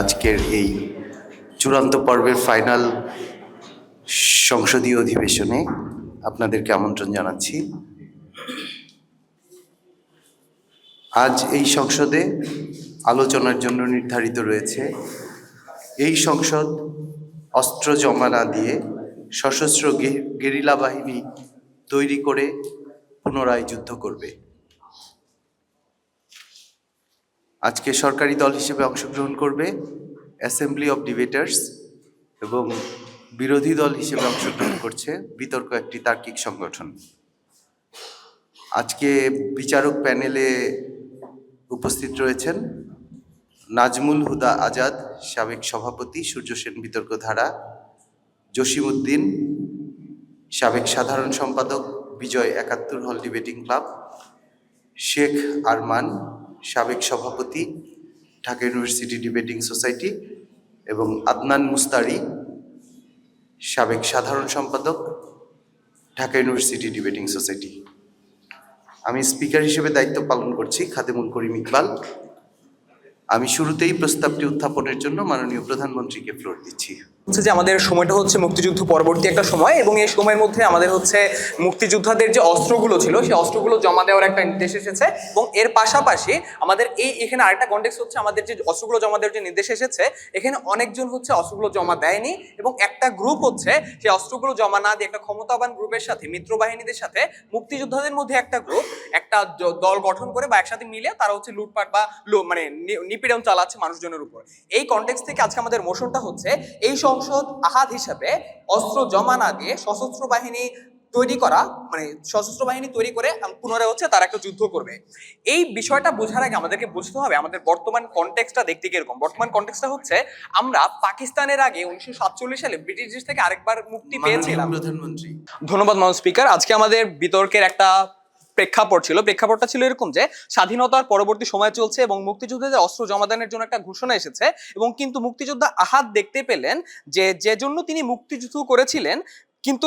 আজকের এই চূড়ান্ত পর্বের ফাইনাল সংসদীয় অধিবেশনে আপনাদেরকে আমন্ত্রণ জানাচ্ছি। আজ এই সংসদে আলোচনার জন্য নির্ধারিত রয়েছে এই সংসদ অস্ত্র জমা না দিয়ে সশস্ত্র গেরিলা বাহিনী তৈরি করে পুনরায় যুদ্ধ করবে। আজকে সরকারি দল হিসেবে অংশগ্রহণ করবে অ্যাসেম্বলি অব ডিবেটার্স এবং বিরোধী দল হিসেবে অংশগ্রহণ করছে বিতর্ক একটি তার্কিক সংগঠন। আজকে বিচারক প্যানেলে উপস্থিত রয়েছেন নাজমুল হুদা আজাদ, সাবেক সভাপতি সূর্য সেন বিতর্ক ধারা, জসিম উদ্দিন, সাবেক সাধারণ সম্পাদক বিজয় ৭১ হল ডিবেটিং ক্লাব, শেখ আরমান, সাবেক সভাপতি ঢাকা ইউনিভার্সিটি ডিবেটিং সোসাইটি এবং আদনান মুস্তারি, সাবেক সাধারণ সম্পাদক ঢাকা ইউনিভার্সিটি ডিবেটিং সোসাইটি। আমি স্পিকার হিসেবে দায়িত্ব পালন করছি খাদেমুল করিম ইকবাল। আমি শুরুতেই প্রস্তাবটি উত্থাপনের জন্য মাননীয় প্রধানমন্ত্রীকে ফ্লোর দিচ্ছি। যে আমাদের সময়টা হচ্ছে মুক্তিযুদ্ধ পরবর্তী একটা সময়, এবং এই সময়ের মধ্যে আমাদের হচ্ছে মুক্তিযোদ্ধাদের যে অস্ত্রগুলো ছিল সেই অস্ত্রগুলো জমা দেওয়ার একটা নির্দেশ এসেছে, এবং এর পাশাপাশি আমাদের এখানে আরেকটা কনটেক্সট হচ্ছে আমাদের যে অস্ত্রগুলো জমা দেওয়ার যে নির্দেশ এসেছে এখানে অনেকজন হচ্ছে অস্ত্রগুলো জমা দেয়নি, এবং একটা গ্রুপ হচ্ছে সেই অস্ত্রগুলো জমা না দিয়ে একটা ক্ষমতাবান গ্রুপের সাথে মিত্রবাহিনীদের সাথে মুক্তিযোদ্ধাদের মধ্যে একটা গ্রুপ একটা দল গঠন করে বা একসাথে মিলে তারা হচ্ছে লুটপাট বা মানে নিপীড়ন চালাচ্ছে মানুষজনের উপর। এই কনটেক্সট থেকে আজকে আমাদের মোশনটা হচ্ছে এই সংসদ আহাদ হিসাবে অস্ত্র জমা না দিয়ে সশস্ত্র বাহিনী তৈরি করা, মানে সশস্ত্র বাহিনী তৈরি করে পুনরায় হচ্ছে তারা একটা যুদ্ধ করবে। এই বিষয়টা বোঝার আগে আমাদেরকে বুঝতে হবে আমাদের বর্তমান কনটেক্সটটা দেখতে কিরকম। বর্তমান কনটেক্সটটা হচ্ছে আমরা পাকিস্তানের আগে 1947 সালে ব্রিটিশ থেকে আরেকবার মুক্তি পেয়েছিলাম। প্রধানমন্ত্রী, ধন্যবাদ মাননীয় স্পিকার। আজকে আমাদের বিতর্কের একটা প্রেক্ষাপটটা ছিল এরকম যে স্বাধীনতার পরবর্তী সময় চলছে এবং মুক্তিযোদ্ধাদের অস্ত্র জমাদানের জন্য একটা ঘোষণা এসেছে, এবং কিন্তু মুক্তিযোদ্ধা আহাদ দেখতে পেলেন যে জন্য তিনি মুক্তিযুদ্ধ করেছিলেন কিন্তু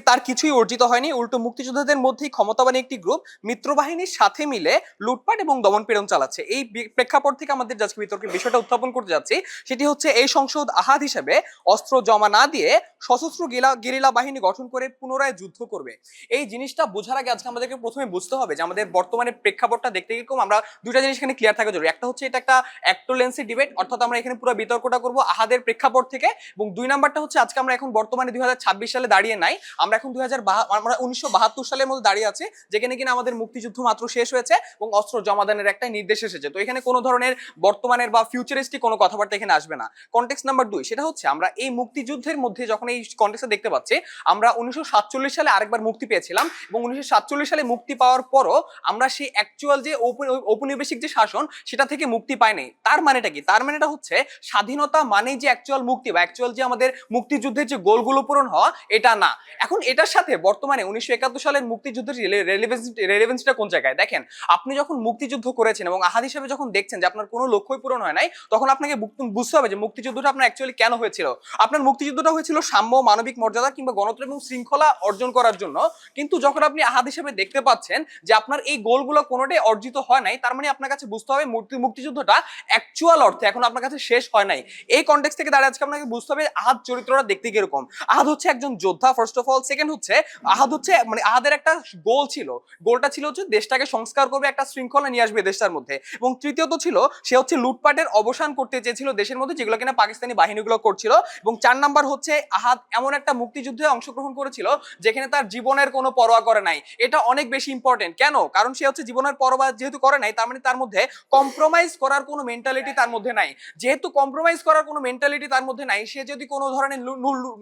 তার কিছুই অর্জিত হয়নি। উল্টো মুক্তিযোদ্ধাদের মধ্যেই ক্ষমতাবান একটি গ্রুপ মিত্রবাহিনীর সাথে মিলে লুটপাট এবং দমনপীড়ন চালাচ্ছে। এই প্রেক্ষাপট থেকে আমাদের আজকে বিতর্কের বিষয়টা উত্থাপন করতে যাচ্ছি, সেটি হচ্ছে এই সংসদ আহাদ হিসেবে অস্ত্র জমা না দিয়ে সশস্ত্র গেরিলা বাহিনী গঠন করে পুনরায় যুদ্ধ করবে। এই জিনিসটা বোঝার আগে আজকে আমাদেরকে প্রথমে বুঝতে হবে যে আমাদের বর্তমানে প্রেক্ষাপটটা দেখতে কিরকম। আমরা দুটা জিনিস এখানে ক্লিয়ার থাকা জরুরি। একটা হচ্ছে এটা একটা অ্যাক্টোলেন্সি ডিবেট, অর্থাৎ আমরা এখানে পুরো বিতর্কটা করবো আহাদের প্রেক্ষাপট থেকে, এবং দুই নাম্বারটা হচ্ছে আজকে আমরা এখন বর্তমানে 2026 সালে দাঁড়িয়ে নাই, আমরা এখন 1972 সালের মধ্যে দাঁড়িয়ে আছি, যেখানে কিনা আমাদের মুক্তিযুদ্ধ মাত্র শেষ হয়েছে এবং অস্ত্র জমাদানের একটা নির্দেশ এসেছে। তো এখানে কোনো ধরনের বর্তমানের বা ফিউচারিস্টিক কোনো কথাবার্তা এখানে আসবে না। কনটেক্সট নাম্বার 2 সেটা হচ্ছে আমরা এই মুক্তিযুদ্ধের মধ্যে যখন এই কনটেক্সটে দেখতে পাচ্ছি আমরা 1947 সালে আরেকবার মুক্তি পেয়েছিলাম, এবং 1947 সালে মুক্তি পাওয়ার পরও আমরা সেই অ্যাকচুয়াল যে ঔপনিবেশিক যে শাসন সেটা থেকে মুক্তি পাইনি। তার মানেটা কি? তার মানেটা হচ্ছে স্বাধীনতা মানে যে অ্যাকচুয়াল মুক্তি বা অ্যাকচুয়াল যে আমাদের মুক্তিযুদ্ধের যে গোলগুলো পূরণ হওয়া, এটা না। এখন এটার সাথে বর্তমানে 1971 সালের মুক্তিযুদ্ধের রেলেভেন্সটা কোন জায়গায়? দেখেন, আপনি যখন মুক্তিযুদ্ধ করেছেন এবং আহাদ হিসেবে যখন দেখছেন যে আপনার কোনো লক্ষ্যই পূরণ হয় নাই, তখন আপনাকে বুঝতে হবে যে মুক্তিযুদ্ধটা আপনার অ্যাকচুয়ালি কেন হয়েছিল। আপনার মুক্তিযুদ্ধটা হয়েছিল সাম্য, মানবিক মর্যাদা কিংবা গণতন্ত্র এবং শৃঙ্খলা অর্জন করার জন্য। কিন্তু যখন আপনি আহাদ হিসেবে দেখতে পাচ্ছেন যে আপনার এই গোলগুলো কোনোটাই অর্জিত হয় নাই, তার মানে আপনার কাছে বুঝতে হবে মুক্তিযুদ্ধটা অ্যাকচুয়াল অর্থে এখন আপনার কাছে শেষ হয় নাই। এই কনটেক্সট থেকে দাঁড়িয়ে আজকে আপনাকে বুঝতে হবে আহাদ চরিত্রটা দেখতে কিরকম। আহাদ হচ্ছে একজন যোদ্ধা ফার্স্ট অফ অল। সেকেন্ড হচ্ছে আহাদ হচ্ছে মানে আহাদের একটা গোল ছিল, গোলটা ছিল হচ্ছে দেশটাকে সংস্কার করবে, একটা শৃঙ্খলা নিয়ে আসবে দেশটার মধ্যে। এবং তৃতীয়ত ছিল সে হচ্ছে লুটপাটের অবসান করতে চেয়েছিল দেশের মধ্যে, যেগুলো কিনা পাকিস্তানি বাহিনীগুলো করছিল। এবং 4 নাম্বার হচ্ছে আহাদ এমন একটা মুক্তিযুদ্ধে অংশগ্রহণ করেছিল যেখানে তার জীবনের কোনো পরোয়া করে নাই। এটা অনেক বেশি ইম্পর্টেন্ট। কেন? কারণ সে হচ্ছে জীবনের পরোয়া যেহেতু করে নাই, তার মানে তার মধ্যে কম্প্রোমাইজ করার কোনো মেন্টালিটি তার মধ্যে নাই। যেহেতু কম্প্রোমাইজ করার কোনো মেন্টালিটি তার মধ্যে নাই, সে যদি কোনো ধরনের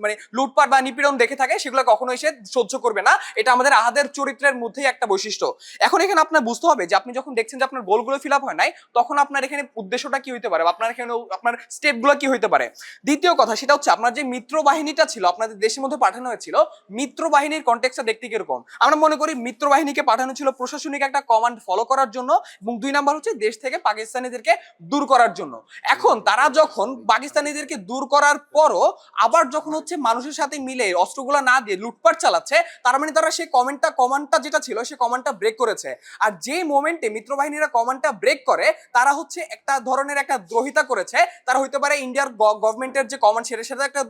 মানে লুটপাট বা নিপীড়ন দেখে থাকে সেগুলো কখনোই সে সহ্য করবে না। এটা আমাদের আহাদের চরিত্রের মধ্যেই একটা বৈশিষ্ট্য। এখন এখানে আপনার বুঝতে হবে যে আপনি যখন দেখছেন যে আপনার গোলগুলো ফিল আপ হয় নাই, তখন আপনার এখানে উদ্দেশ্যটা কি হইতে পারে, আপনার এখানে আপনার স্টেপগুলো কি হইতে পারে। দ্বিতীয় কথা সেটা হচ্ছে আপনার যে মিত্র বাহিনীটা ছিল আপনাদের দেশের মধ্যে পাঠানো হয়েছিল, মিত্র বাহিনীর কনটেক্সটটা দেখতে কিরকম। আমরা মনে করি মিত্র বাহিনীকে পাঠানো ছিল প্রশাসনিক একটা কমান্ড ফলো করার জন্য, এবং 2 নাম্বার হচ্ছে দেশ থেকে পাকিস্তানিদেরকে দূর করার জন্য। এখন তারা যখন পাকিস্তানিদেরকে দূর করার পরও আবার যখন হচ্ছে মানুষের সাথে মিলে অস্ত্রগুলো না দিয়ে লুটপাট চালাচ্ছে, তার মানে তারা সেই কমান্ডটা যেটা ছিল সেই কমান্ডটা ব্রেক করেছে। আর যে মোমেন্টে মিত্রবাহিনীরা কমান্ডটা ব্রেক করে, তারা হচ্ছে একটা ধরনের একটা দ্রোহিতা করেছে। তারা হইতে পারে ইন্ডিয়ার গভর্নমেন্টের যে কমান্ড সেটার সাথে একটা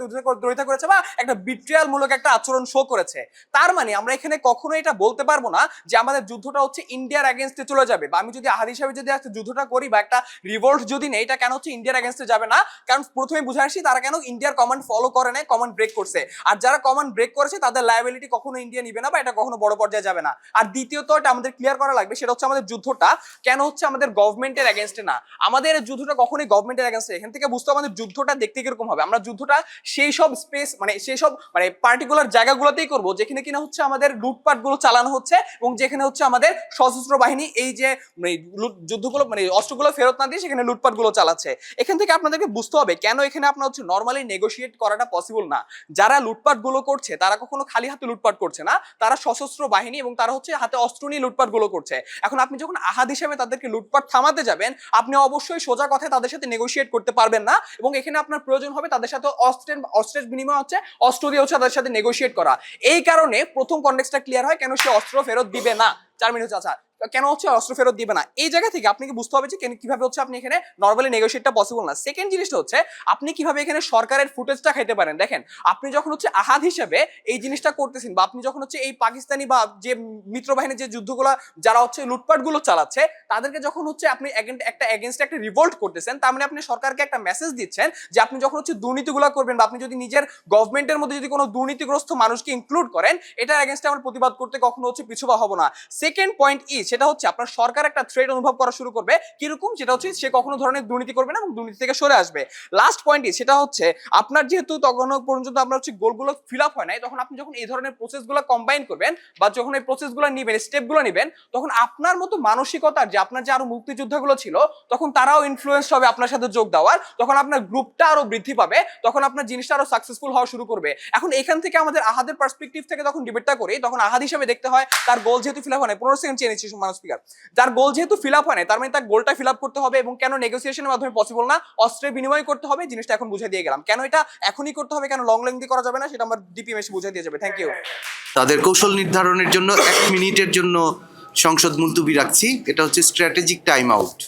দ্রোহিতা করেছে বা একটা বিট্রিয়াল মূলক একটা আচরণ শো করেছে। তার মানে আমরা এখানে কখনো এটা বলতে পারবো না যে আমাদের যুদ্ধটা হচ্ছে ইন্ডিয়ার এগেনস্টে চলে যাবে, বা আমি যদি আহাদ হিসাবে যদি একটা যুদ্ধটা করি বা একটা রিভোল্ট যদি নেই, এটা কেন হচ্ছে ইন্ডিয়ার এগেনস্টে যাবে না? কারণ প্রথমে বুঝে আসি তারা কেন ইন্ডিয়ার কমান্ড ফলো করে নাই, কমান্ড ব্রেক করছে। আর যারা কমান্ড ব্রেক করেছে তাদের লায়াবিলিটি কখনো ইন্ডিয়া নিবে না, বা এটা কখনো বড় পর্যায়ে যাবে না। আর দ্বিতীয়ত এটা আমাদের ক্লিয়ার করা লাগবে, সেটা হচ্ছে আমাদের যুদ্ধটা কেন হচ্ছে আমাদের গভর্নমেন্টের এগেনস্টে না। আমাদের যুদ্ধটা কখনোই গভর্নমেন্টের এগেনস্টে। এখান থেকে বুঝতে আমাদের যুদ্ধটা দেখতে কিরকম হবে। আমরা যুদ্ধটা সেই সব স্পেস সেই সব পার্টিকুলার জায়গাগুলোতেই করব যেখানে কিনা হচ্ছে আমাদের লুটপাট গুলো চালানো হচ্ছে, এবং যেখানে হচ্ছে আমাদের সশস্ত্র বাহিনী এই যে যুদ্ধগুলো অস্ত্রগুলো ফেরত না দিয়ে সেখানে লুটপাট গুলো চালাচ্ছে। এখান থেকে আপনাদেরকে বুঝতে হবে কেন এখানে আপনার হচ্ছে নর্মালি নেগোশিয়েট করাটা পসিবল না। যারা লুটপাট গুলো করছে তারা কখনো খালি হাতে লুটপাট করছে না, তারা সশস্ত্র বাহিনী এবং তারা হচ্ছে হাতে অস্ত্র নিয়ে লুটপাট গুলো করছে। এখন আপনি যখন আহাদ হিসেবে তাদেরকে লুটপাট থামাতে যাবেন, আপনি অবশ্যই সোজা কথায় তাদের সাথে নেগোশিয়েট করতে পারবেন না, এবং এখানে আপনার প্রয়োজন হবে তাদের সাথে অস্ত্রের বিনিময় হচ্ছে অস্ত্র দিয়ে হচ্ছে তাদের সাথে নেগোশিয়েট করা। এই কারণে প্রথম কনটেক্সটটা ক্লিয়ার হয় কেন সে অস্ত্র ফেরত দিবে না। 4 মিনিট আচ্ছা, কেন হচ্ছে অস্ত্র ফেরত দিবে না, এই জায়গা থেকে আপনাকে বুঝতে হবে যে কিভাবে হচ্ছে আপনি এখানে নরমালি নেগোশিয়েটটা পসিবল না। সেকেন্ড জিনিসটা হচ্ছে আপনি কিভাবে এখানে সরকারের ফুটেজটা খাইতে পারেন। দেখেন, আপনি যখন হচ্ছে আহাদ হিসেবে এই জিনিসটা করতেছেন, বা আপনি যখন হচ্ছে এই পাকিস্তানি বা যে মিত্রবাহিনীর যে যুদ্ধগুলো যারা হচ্ছে লুটপাট গুলো চালাচ্ছে তাদেরকে যখন হচ্ছে আপনি একটা এগেনস্ট একটা রিভোল্ট করতেছেন, তার মানে আপনি সরকারকে একটা মেসেজ দিচ্ছেন যে আপনি যখন হচ্ছে দুর্নীতিগুলো করবেন, বা আপনি যদি নিজের গভর্নমেন্টের মধ্যে যদি কোনো দুর্নীতিগ্রস্ত মানুষকে ইনক্লুড করেন, এটার এগেনস্টে আমরা প্রতিবাদ করতে কখনো হচ্ছে পিছুপা হব না। সেকেন্ড পয়েন্ট সেটা হচ্ছে আপনার সরকার একটা থ্রেট অনুভব করা শুরু করবে, কিরকম, সেটা হচ্ছে সে কখনো ধরনের দুর্নীতি করবে না এবং দুর্নীতি থেকে সরে আসবে। লাস্ট পয়েন্ট সেটা হচ্ছে আপনার যেহেতু তখন পর্যন্ত আপনার হচ্ছে গোলগুলো ফিল আপ হয় নাই, তখন আপনি যখন এই ধরনের প্রসেসগুলো কম্বাইন করবেন বা যখন এই প্রসেসগুলো নেবেন, স্টেপগুলো নেবেন, তখন আপনার মতো মানসিকতার যে আপনার যে আরো মুক্তিযোদ্ধাগুলো ছিল তখন তারাও ইনফ্লুয়েন্স হবে আপনার সাথে যোগ দেওয়ার, তখন আপনার গ্রুপটা আরো বৃদ্ধি পাবে, তখন আপনার জিনিসটা আরো সাকসেসফুল হওয়া শুরু করবে। এখন এখান থেকে আমাদের আহাদের পার্সপেক্টিভ থেকে তখন ডিবেটটা করি, তখন আহাদ হিসেবে দেখতে হয় তার গোল যেহেতু ফিল আপ হয় নাই, 15 সেকেন্ড চেয়ে নিচ্ছি মানুষ স্পিকার, যার গোল যেহেতু ফিল আপ হয় না, তার মানে তার গোলটা ফিল আপ করতে হবে, এবং কেন নেগোসিয়েশনের মাধ্যমে পসিবল না, অস্ত্রের বিনিময় করতে হবে, জিনিসটা এখন বুঝিয়ে দিয়ে গেলাম। কেন এটা এখনই করতে হবে, কেন লং লেন্থি করা যাবে না, সেটা আমার ডিপিএম এসে বুঝিয়ে দিয়ে যাবে। Thank you. তাদের কৌশল নির্ধারণের জন্য 1 মিনিটের জন্য সংসদ মুলতবি রাখছি। এটা হচ্ছে স্ট্র্যাটেজিক টাইম আউট।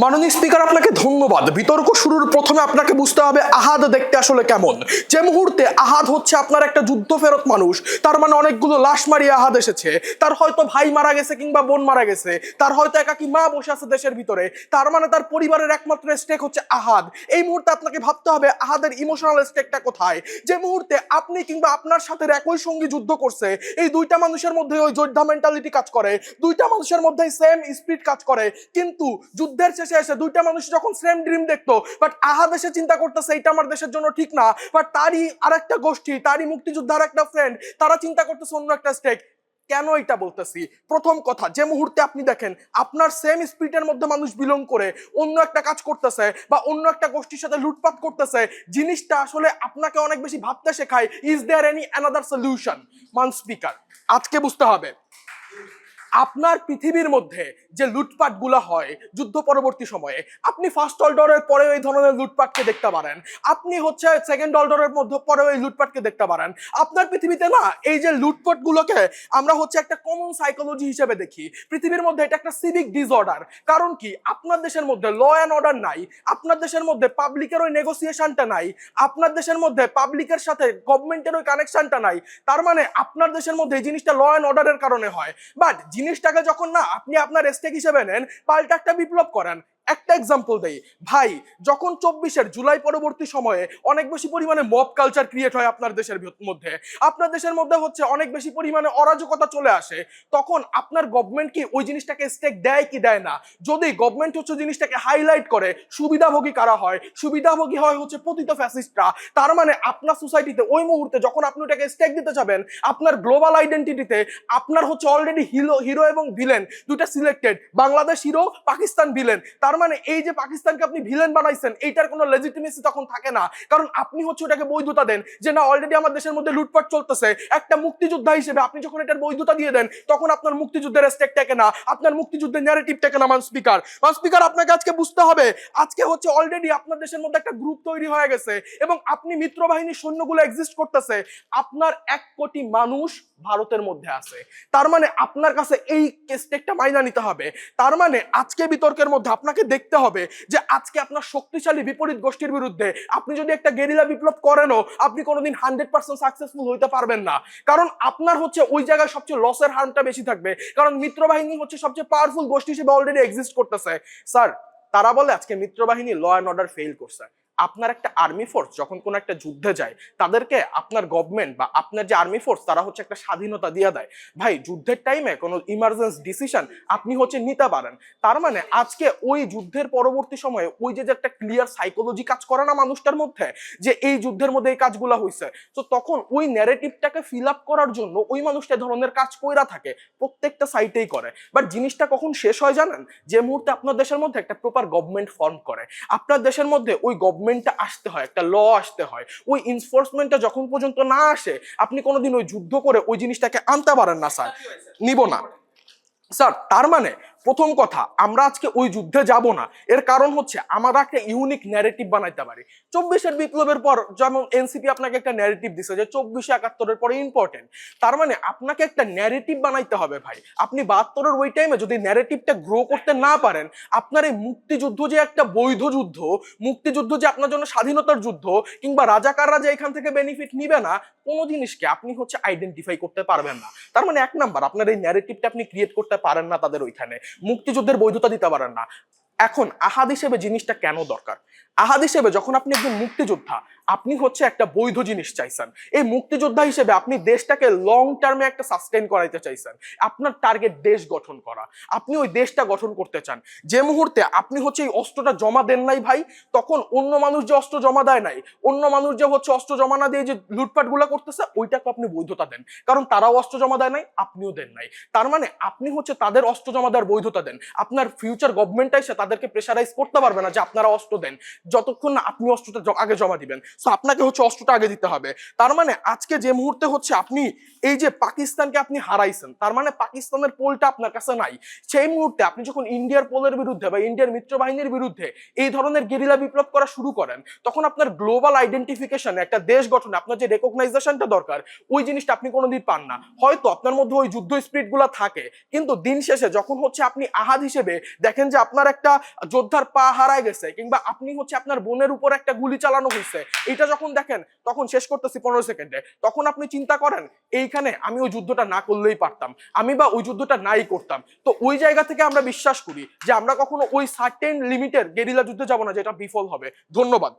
মাননীয় স্পিকার, আপনাকে ধন্যবাদ। বিতর্ক শুরুর প্রথমে আপনাকে বুঝতে হবে আহাদ দেখতে আসলে কেমন। যে মুহূর্তে আহাদ হচ্ছে আপনার একটা যুদ্ধ ফেরত মানুষ, তার মানে অনেকগুলো লাশ মারিয়ে আহাদ এসেছে, তার হয়তো ভাই মারা গেছে কিংবা বোন মারা গেছে, তার হয়তো একাকি মা বসে আছে দেশের ভিতরে, তার মানে তার পরিবারের একমাত্র স্টেক হচ্ছে আহাদ। এই মুহূর্তে আপনাকে ভাবতে হবে আহাদের ইমোশনাল স্টেকটা কোথায়। যে মুহূর্তে আপনি কিংবা আপনার সাথে একই সঙ্গী যুদ্ধ করছে, এই দুইটা মানুষের মধ্যে ওই যোদ্ধা মেন্টালিটি কাজ করে, দুইটা মানুষের মধ্যে সেম স্পিরিট কাজ করে, কিন্তু যুদ্ধের শেষে এসে দুইটা মানুষ যখন সেম ড্রিম দেখতো, বাট আহাদ এসে চিন্তা করতেছে এটা আমার দেশের জন্য ঠিক না, বাট তারই আরেকটা গোষ্ঠী, তারই মুক্তিযোদ্ধার একটা ফ্রেন্ড, তারা চিন্তা করতেছে অন্য একটা স্টেক। কেন এটা বলতেছি? প্রথম কথা, যে মুহূর্তে আপনি দেখেন আপনার সেম স্পিরিটের মধ্যে মানুষ বিলং করে অন্য একটা কাজ করতেছে বা অন্য একটা গোষ্ঠীর সাথে লুটপাট করতেছে, জিনিসটা আসলে আপনাকে অনেক বেশি ভাবতে শেখায়, is there any another solution? মান স্পিকার, আজকে বুঝতে হবে আপনার পৃথিবীর মধ্যে যে লুটপাট গুলা হয় যুদ্ধ পরবর্তী সময়ে, আপনি ফার্স্ট ওয়ার্ল্ড ওয়ারের পরে এই ধরনের লুটপাটকে দেখতে পারেন, আপনি হচ্ছে সেকেন্ড ওয়ার্ল্ড ওয়ারের মধ্যে পরে এই লুটপাটকে দেখতে পারেন। আপনার পৃথিবীতে না এই যে লুটপাট গুলোকে আমরা হচ্ছে একটা কমন সাইকোলজি হিসেবে দেখি, পৃথিবীর মধ্যে এটা একটা সিভিক ডিসঅর্ডার। কারণ কি, আপনার দেশের মধ্যে ল অ্যান্ড অর্ডার নাই, আপনার দেশের মধ্যে পাবলিকের ওই নেগোসিয়েশনটা নাই, আপনার দেশের মধ্যে পাবলিকের সাথে গভর্নমেন্টের ওই কানেকশনটা নাই। তার মানে আপনার দেশের মধ্যে এই জিনিসটা ল অ্যান্ড অর্ডারের কারণে হয়। বাট জিনিসটাকে যখন না আপনি আপনার স্টেক হিসেবে নেন, পাল্টা একটা বিপ্লব করেন। একটা এক্সাম্পল দেই ভাই, যখন 24 জুলাই পরবর্তী সময়ে অনেক বেশি পরিমাণে মব কালচার ক্রিয়েট হয় আপনার দেশের মধ্যে, আপনার দেশের মধ্যে হচ্ছে অনেক বেশি পরিমাণে অরাজকতা চলে আসে, তখন আপনার গভর্নমেন্ট কি ওই জিনিসটাকে স্টেক দেয় কি দেয় না? যদি গভর্নমেন্ট হচ্ছে জিনিসটাকে হাইলাইট করে, সুবিধাভোগী কারা হয়? সুবিধাভোগী হয় হচ্ছে পতিত ফ্যাসিস্টরা। তার মানে আপনার সোসাইটিতে ওই মুহূর্তে যখন আপনি ওটাকে স্টেক দিতে যাবেন, আপনার গ্লোবাল আইডেন্টিটিতে আপনার হচ্ছে অলরেডি হিরো এবং ভিলেন দুটা selected, Bangladesh hero, Pakistan villain. তার তার মানে এই যে পাকিস্তানকে আপনি ভিলেন বানাইছেন, এইটার কোনো লেজিটিমেসি তখন থাকে না, কারণ আপনি হচ্ছে ওটাকে বৈধতা দেন যে না অলরেডি আমার দেশের মধ্যে লুটপাট চলতেছে। একটা মুক্তিযোদ্ধা হিসেবে আপনি যখন এটার বৈধতা দিয়ে দেন, তখন আপনার মুক্তিযুদ্ধের স্টেক থাকে না, আপনার মুক্তিযুদ্ধের ন্যারেটিভ থাকে না। মান স্পিকার আপনাকে আজকে বুঝতে হবে, আজকে হচ্ছে অলরেডি আপনার দেশের মধ্যে একটা গ্রুপ তৈরি হয়ে গেছে এবং আপনি মিত্রবাহিনীর সৈন্যগুলো এক্সিস্ট করতেছে, আপনার 1 কোটি মানুষ ভারতের মধ্যে আছে। তার মানে আপনার কাছে এই স্টেকটা মাইনা নিতে হবে। তার মানে আজকে বিতর্কের মধ্যে আপনাকে দেখতে হবে যে আজকে আপনার শক্তিশালী বিপরীত গোষ্ঠীর বিরুদ্ধে আপনি যদি একটা গেরিলা বিপ্লব করেনও, আপনি কোনোদিন 100% সাকসেসফুল হইতে পারবেন না, কারণ আপনার হচ্ছে ওই জায়গায় সবচেয়ে লসের হারটা বেশি থাকবে, কারণ মিত্রবাহিনী হচ্ছে সবচেয়ে পাওয়ারফুল গোষ্ঠী হিসেবে অলরেডি এক্সিস্ট করতেছে। স্যার, তারা বলে আজকে মিত্রবাহিনী ল অ্যান্ড অর্ডার ফেল করছে। আপনার একটা আর্মি ফোর্স যখন কোন একটা যুদ্ধে যায়, তাদেরকে আপনার গভর্নমেন্ট বা আপনার যে আর্মি ফোর্স তারা হচ্ছে একটা স্বাধীনতা দিয়ে দেয়। ভাই, যুদ্ধের টাইমে কোনো ইমার্জেন্সি ডিসিশন আপনি হচ্ছে নিতে পারেন। তার মানে আজকে ওই যুদ্ধের পরবর্তী সময়ে ওই যে একটা ক্লিয়ার সাইকোলজি কাজ করে না মানুষটার মধ্যে, যে এই যুদ্ধের মধ্যে এই কাজগুলো হয়েছে, তো তখন ওই ন্যারেটিভটাকে ফিল আপ করার জন্য ওই মানুষটা ধরনের কাজ কইরা থাকে, প্রত্যেকটা সাইটেই করে। বাট জিনিসটা কখন শেষ হয় জানেন? যে মুহূর্তে আপনার দেশের মধ্যে একটা প্রপার গভর্নমেন্ট ফর্ম করে, আপনার দেশের মধ্যে ওই গভর্নমেন্টটা আসতে হয়, একটা ল আসতে হয়, ওই এনফোর্সমেন্টটা যখন পর্যন্ত না আসে, আপনি কোনোদিন ওই যুদ্ধ করে ওই জিনিসটাকে আনতে পারেন না স্যার, নিব না স্যার। তার মানে প্রথম কথা, আমরা আজকে ওই যুদ্ধে যাব না, এর কারণ হচ্ছে আমরা একটা ইউনিক ন্যারেটিভ বানাইতে পারি। 24-এর বিপ্লবের পর যেমন এনসিপি আপনাকে একটা ন্যারেটিভ দিছে যে 24-71-এর পরে ইম্পর্টেন্ট, তার মানে আপনাকে একটা ন্যারেটিভ বানাইতে হবে ভাই। আপনি 72-এর ওই টাইমে যদি ন্যারেটিভটা গ্রো করতে না পারেন, আপনার এই মুক্তিযুদ্ধ যে একটা বৈধ যুদ্ধ, মুক্তিযুদ্ধ যে আপনার জন্য স্বাধীনতার যুদ্ধ, কিংবা রাজাকাররা যে এখান থেকে বেনিফিট নিবে না, কোনো জিনিসকে আপনি হচ্ছে আইডেন্টিফাই করতে পারবেন না। তার মানে 1 নাম্বার, আপনার এই ন্যারেটিভটা আপনি ক্রিয়েট করতে পারেন না, তাদের ওইখানে মুক্তিযুদ্ধের বৈধতা দিতে পারেন না। এখন আহাদ হিসেবে জিনিসটা কেন দরকার? আহাদ হিসেবে যখন আপনি একজন মুক্তিযোদ্ধা, আপনি হচ্ছে একটা বৈধ জিনিস চাইছেন, এই মুক্তিযোদ্ধা হিসেবে আপনি দেশটাকে লং টার্মে একটা সাস্টেইন করাইতে চাইছেন, আপনার টার্গেট দেশ গঠন করা, আপনি ওই দেশটা গঠন করতে চান। যে মুহূর্তে আপনি হচ্ছে এই অস্ত্রটা জমা দেন নাই ভাই, তখন অন্য মানুষ যে অস্ত্র জমা দেয় নাই, অন্য মানুষ যে হচ্ছে অস্ত্র জমা না দিয়ে যে লুটপাট গুলা করতেছে, ওইটাকে আপনি বৈধতা দেন, কারণ তারাও অস্ত্র জমা দেয় নাই, আপনিও দেন নাই। তার মানে আপনি হচ্ছে তাদের অস্ত্র জমা দেওয়ার বৈধতা দেন। আপনার ফিউচার গভর্নমেন্ট এসে তাদেরকে প্রেসারাইজ করতে পারবে না যে আপনারা অস্ত্র দেন, যতক্ষণ না আপনি অস্ত্রটা আগে জমা দিবেন। সো আপনাকে হচ্ছে অস্ত্রটা আগে দিতে হবে। তার মানে আজকে যে মুহূর্তে হচ্ছে আপনি এই যে পাকিস্তানকে আপনি হারাইছেন, তার মানে পাকিস্তানের পোলটা আপনার কাছে নাই। সেই মুহূর্তে আপনি যখন ইন্ডিয়ার পোলের বিরুদ্ধে বা ইন্ডিয়ার মিত্রবাহিনীর বিরুদ্ধে এই ধরনের গেরিলা বিপ্লব করা শুরু করেন, তখন আপনার গ্লোবাল আইডেন্টিফিকেশন, একটা দেশ গঠনে আপনার যে রেকগনাইজেশনটা দরকার, ওই জিনিসটা আপনি কোনোদিন পান না। হয়তো আপনার মধ্যে ওই যুদ্ধ স্পিরিট গুলা থাকে, কিন্তু দিন শেষে যখন হচ্ছে আপনি আহাদ হিসেবে দেখেন যে আপনার একটা যোদ্ধার পা হারায় গেছে, কিংবা আপনি হচ্ছে আপনার বোনের উপর একটা গুলি চালানো হয়েছে, এটা যখন দেখেন, তখন শেষ করতেছি 15 সেকেন্ডে, তখন আপনি চিন্তা করেন এইখানে আমি ওই যুদ্ধটা না করলেই পারতাম, আমি বা ওই যুদ্ধটা নাই করতাম। তো ওই জায়গা থেকে আমরা বিশ্বাস করি যে আমরা কখনো ওই সার্টেন লিমিটের গেরিলা যুদ্ধে যাব না যেটা বিফল হবে। ধন্যবাদ।